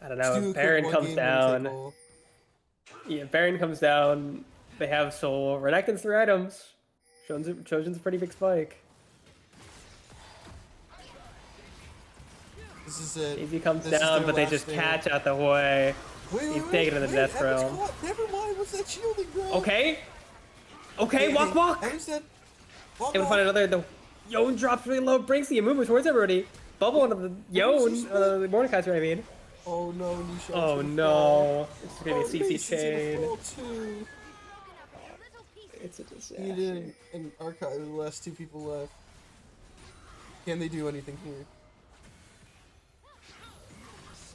I don't Let's do a know. quick Baron one comes game, winner take down. all. Yeah, Baron comes down. They have Soul. Renekton's 3 items. Trojan's a pretty big spike. This is it. Easy comes This is down, their but they last just stand. catch out the way. He's taking it to the death Evan's realm. caught. Never mind. What's that shielding, bro? Okay. Okay, Hey, walk, hey, walk. Evan's dead. Walk, Able to find another. The Yone drops really low. Brings the move towards everybody. Bubble onto the Yone. The Mordekaiser, I mean. Oh no, Nisha. Oh no. It's gonna be a CC chain. Too. It's a disaster. Eden and Archive are the last two people left. Can they do anything here?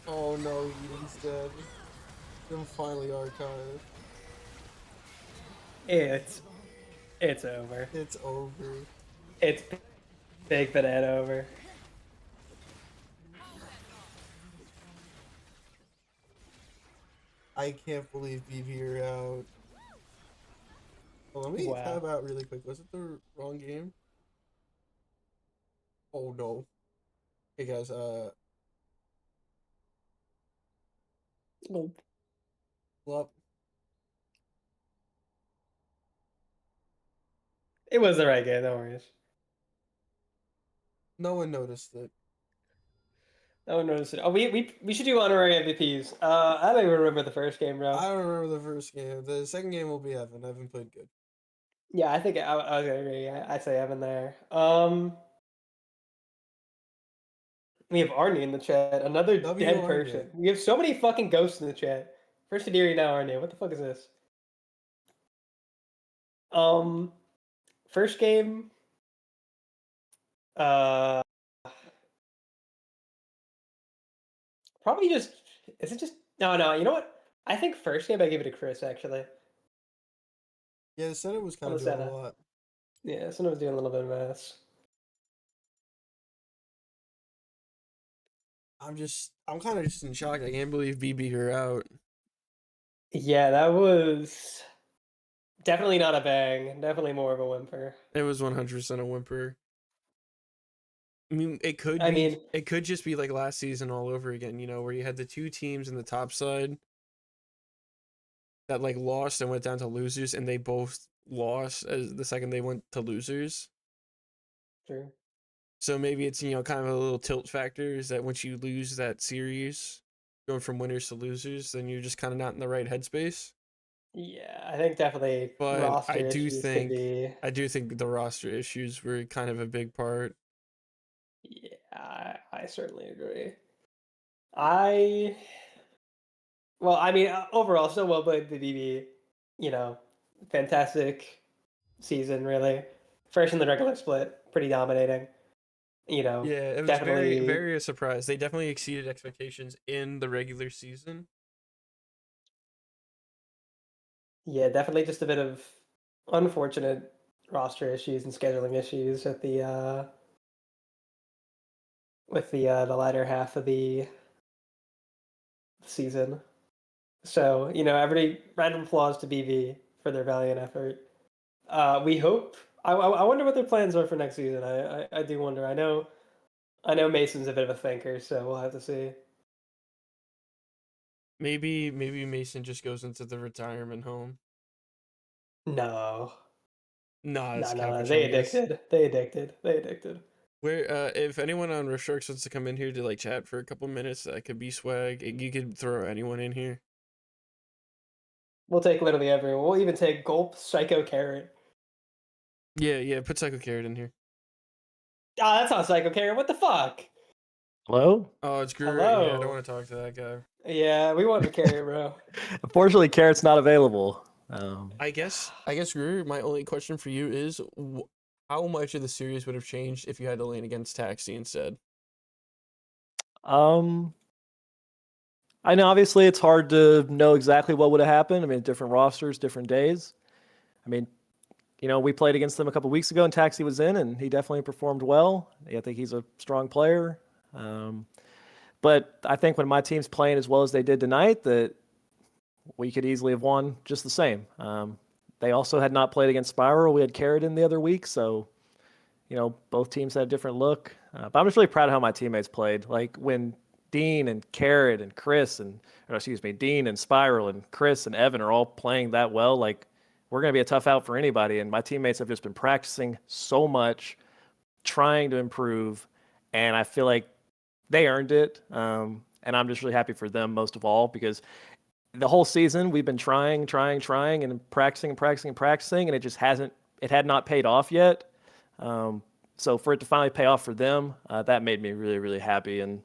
Oh no, Eden's dead. Then finally Archive. It's over. It's over. It's big banana over. I can't believe BB are out. Well, let me Wow. tab out really quick. Was it the wrong game? Oh no. Hey guys, Nope. well, It was the right game, no worries. no one noticed it. No one noticed it. Oh, we should do honorary MVPs. I don't even remember the first game, bro. I don't remember the first game. The second game will be Evan. Evan played good. Yeah, I think I was gonna agree. I'd say Evan there. We have Arnie in the chat. Another W dead Arnie. person. We have so many fucking ghosts in the chat. First Adiri, now Arnie. What the fuck is this? First game. Uh, Probably just. Is it just? No. You know what? I think first game I give it to Chris actually. Yeah, the center was kind On of the doing a center. lot. Yeah, someone was doing a little bit of mess. I'm kind of just in shock. I can't believe BB are out. Yeah, that was definitely not a bang. Definitely more of a whimper. It was 100% a whimper. I mean, it could I be. mean- It could just be like last season all over again. You know, where you had the two teams in the top side that like lost and went down to losers, and they both lost as the second they went to losers. True. So maybe it's, you know, kind of a little tilt factor is that once you lose that series, going from winners to losers, then you're just kind of not in the right headspace. Yeah, I think definitely But roster I do issues think could be. I do think the roster issues were kind of a big part. Yeah, I certainly agree. Well, I mean, overall, so well played the DB. You know, fantastic season, really. First in the regular split, pretty dominating. You know, Yeah, it was definitely. very a surprise. They definitely exceeded expectations in the regular season. Yeah, definitely just a bit of unfortunate roster issues and scheduling issues at the latter half of the season. So, you know, every random applause to BV for their valiant effort. We hope. I wonder what their plans are for next season. I do wonder. I know Mason's a bit of a thinker, so we'll have to see. Maybe Mason just goes into the retirement home. No, Nah, no, it's no. They addicted. They addicted. Where if anyone on Resharks wants to come in here to like chat for a couple minutes, that could be swag. You could throw anyone in here. We'll take literally everyone. We'll even take Gulp, Psycho, Carrot. Yeah, put Psycho Carrot in here. Ah, that's not Psycho Carrot. What the fuck? Hello? Oh, it's Greer. Yeah, I Hello. don't want to talk to that guy. Yeah, we want Carrot, bro. Unfortunately, Carrot's not available. I guess Greer, my only question for you is how much of the series would have changed if you had to lane against Taxi instead? Um, I know obviously it's hard to know exactly what would have happened. I mean, different rosters, different days. I mean, we played against them a couple weeks ago and Taxi was in and he definitely performed well. I think he's a strong player. But I think when my team's playing as well as they did tonight, that we could easily have won just the same. They also had not played against Spiral. We had Carrot in the other week, so both teams had a different look. But I'm just really proud of how my teammates played. Like when Dean and Carrot and Chris Dean and Spiral and Chris and Evan are all playing that well, like we're going to be a tough out for anybody. And my teammates have just been practicing so much, trying to improve, and I feel like they earned it. And I'm just really happy for them most of all because the whole season we've been trying and practicing, and it had not paid off yet. So for it to finally pay off for them, that made me really, really happy. And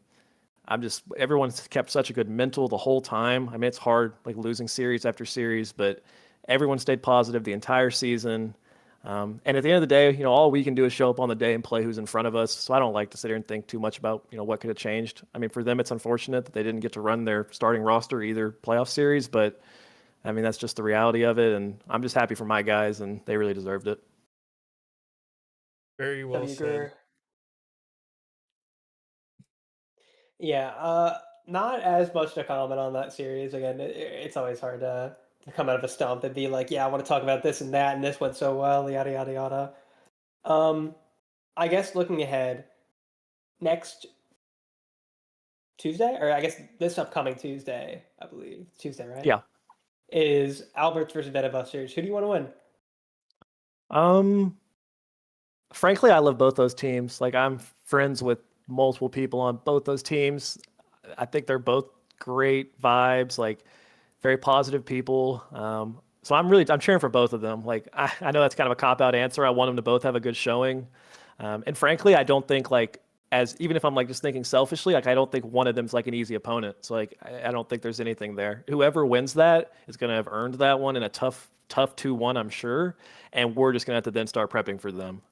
everyone's kept such a good mental the whole time. I mean, it's hard, like losing series after series, but everyone stayed positive the entire season. And at the end of the day, all we can do is show up on the day and play who's in front of us. So I don't like to sit here and think too much about, what could have changed. I mean, for them, it's unfortunate that they didn't get to run their starting roster either playoff series, but I mean, that's just the reality of it. And I'm just happy for my guys and they really deserved it. Very well said. Yeah, not as much to comment on that series. Again, it's always hard to come out of a stump and be like, yeah, I want to talk about this and that, and this went so well, yada yada yada. I guess looking ahead, next Tuesday, or I guess this upcoming Tuesday, I believe Tuesday, right? Yeah. Is Alberts versus Vetabusters. Who do you want to win? Frankly, I love both those teams. Like I'm friends with multiple people on both those teams. I think they're both great vibes, like very positive people. So I'm cheering for both of them. Like I know that's kind of a cop out answer. I want them to both have a good showing. And frankly, I don't think even if I'm like just thinking selfishly, like I don't think one of them's like an easy opponent. So like I don't think there's anything there. Whoever wins that is going to have earned that one in a tough 2-1, I'm sure. And we're just going to have to then start prepping for them.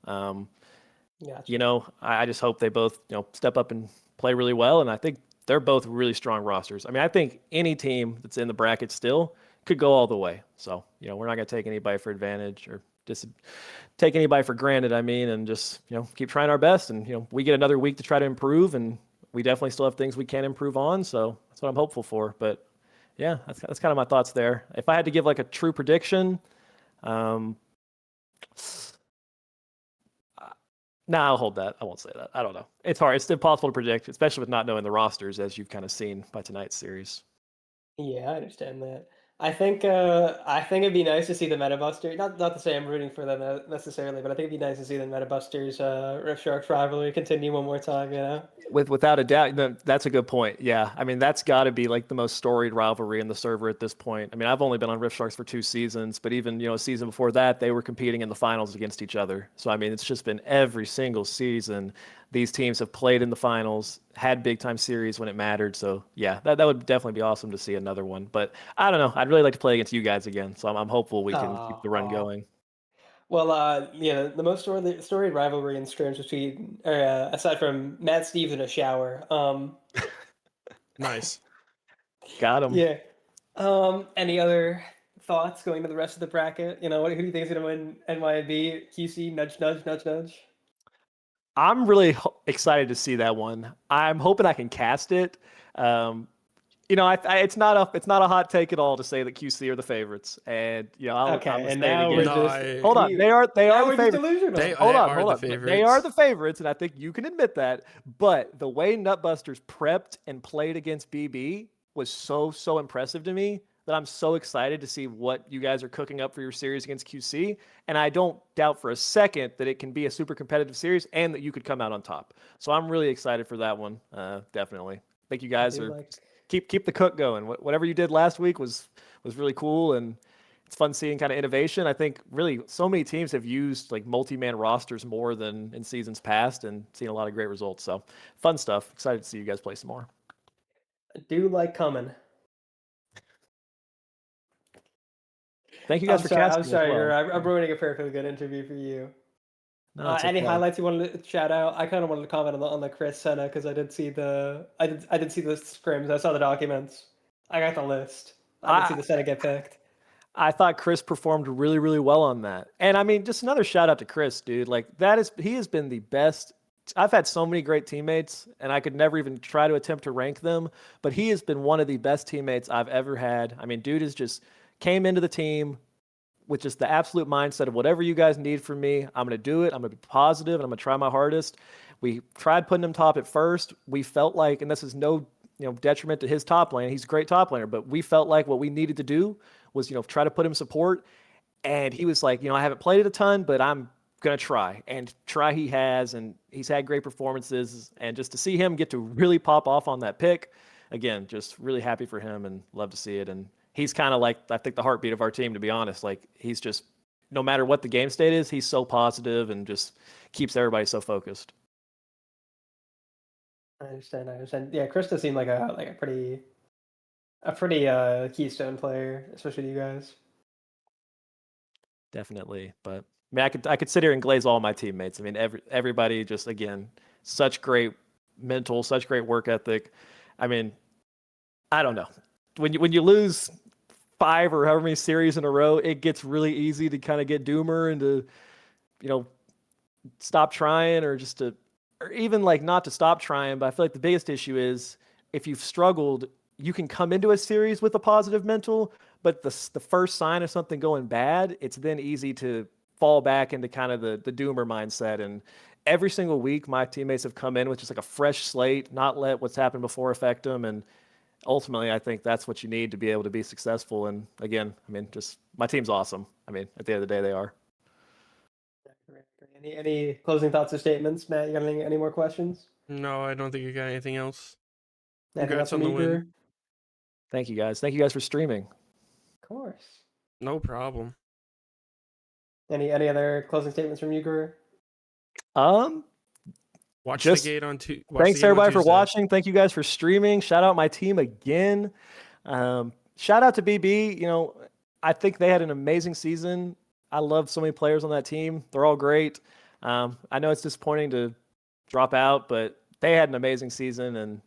Gotcha. I just hope they both, step up and play really well. And I think they're both really strong rosters. I mean, I think any team that's in the bracket still could go all the way. So, we're not going to take anybody for advantage or just take anybody for granted, and just, keep trying our best. And, we get another week to try to improve, and we definitely still have things we can improve on. So that's what I'm hopeful for. But yeah, that's kind of my thoughts there. If I had to give like a true prediction, I'll hold that. I won't say that. I don't know. It's hard. It's impossible to predict, especially with not knowing the rosters, as you've kind of seen by tonight's series. Yeah, I understand that. I think it'd be nice to see the Metabusters. Not to say I'm rooting for them necessarily, but I think it'd be nice to see the Metabusters Rift Sharks rivalry continue one more time. Without a doubt, that's a good point. Yeah, I mean that's got to be like the most storied rivalry in the server at this point. I mean, I've only been on Rift Sharks for 2 seasons, but even a season before that, they were competing in the finals against each other. So I mean, it's just been every single season these teams have played in the finals, had big time series when it mattered. So yeah, that would definitely be awesome to see another one. But I don't know. I'd really like to play against you guys again. So I'm hopeful we can keep the run going. Well, the most storied rivalry in Scrims between, aside from Matt Steves in a shower. Nice. Got him. Yeah. Any other thoughts going to the rest of the bracket? Who do you think is going to win NYB? QC, nudge, nudge, nudge, nudge. I'm really excited to see that one. I'm hoping I can cast it. It's not a hot take at all to say that QC are the favorites, and And now we're just hold on. They are the favorites. Delusional. Hold on. They are the favorites, and I think you can admit that. But the way Nutbusters prepped and played against BB was so impressive to me that I'm so excited to see what you guys are cooking up for your series against QC. And I don't doubt for a second that it can be a super competitive series and that you could come out on top. So I'm really excited for that one. Definitely. I think you guys keep the cook going. Whatever you did last week was really cool, and it's fun seeing kind of innovation. I think really so many teams have used like multi-man rosters more than in seasons past and seen a lot of great results. So fun stuff. Excited to see you guys play some more. I do like coming. Thank you guys for I'm casting sorry, as well. I'm ruining a perfectly good interview for you. No, it's Any okay. highlights you wanted to shout out? I kind of wanted to comment on the Chris Senna because I did see the scrims. I saw the documents. I got the list. I did see the Senna get picked. I thought Chris performed really, really well on that. And I mean, just another shout out to Chris, dude. Like he has been the best. I've had so many great teammates, and I could never even try to attempt to rank them, but he has been one of the best teammates I've ever had. I mean, dude has just came into the team with just the absolute mindset of whatever you guys need from me, I'm going to do it. I'm going to be positive, and I'm going to try my hardest. We tried putting him top at first. We felt like, and this is no detriment to his top lane. He's a great top laner, but we felt like what we needed to do was try to put him support. And he was like, I haven't played it a ton, but I'm going to try. And try he has, and he's had great performances. And just to see him get to really pop off on that pick, again, just really happy for him and love to see it. And he's kind of like, I think, the heartbeat of our team, to be honest. Like, he's just, no matter what the game state is, he's so positive and just keeps everybody so focused. I understand. Yeah, Chris does seem like a pretty keystone player, especially to you guys. Definitely, but I mean, I could sit here and glaze all my teammates. I mean, everybody just, again, such great mental, such great work ethic. I mean, I don't know, when you lose 5 or however many series in a row, it gets really easy to kind of get doomer and to stop trying, or even like not to stop trying. But I feel like the biggest issue is if you've struggled, you can come into a series with a positive mental, but the first sign of something going bad, it's then easy to fall back into kind of the doomer mindset. And every single week, my teammates have come in with just like a fresh slate, not let what's happened before affect them. And ultimately, I think that's what you need to be able to be successful. And again, I mean, just my team's awesome. I mean, at the end of the day, they are. Any closing thoughts or statements, Matt? You got any more questions? No, I don't think you got anything else. Anything else Congrats on from the you, win. Guru? Thank you guys. Thank you guys for streaming. Of course. No problem. Any other closing statements from you, Guru? Watch Just the gate on thanks everybody for watching. Thank you guys for streaming. Shout out my team again. Shout out to BB. I think they had an amazing season. I love so many players on that team. They're all great. I know it's disappointing to drop out, but they had an amazing season, and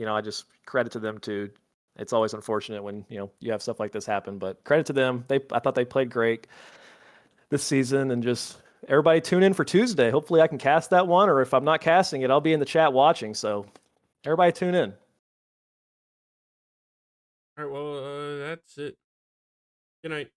I just credit to them too. It's always unfortunate when you have stuff like this happen, but credit to them. I thought they played great this season, and just everybody tune in for Tuesday. Hopefully I can cast that one, or if I'm not casting it, I'll be in the chat watching. So everybody tune in. All right, well, that's it. Good night.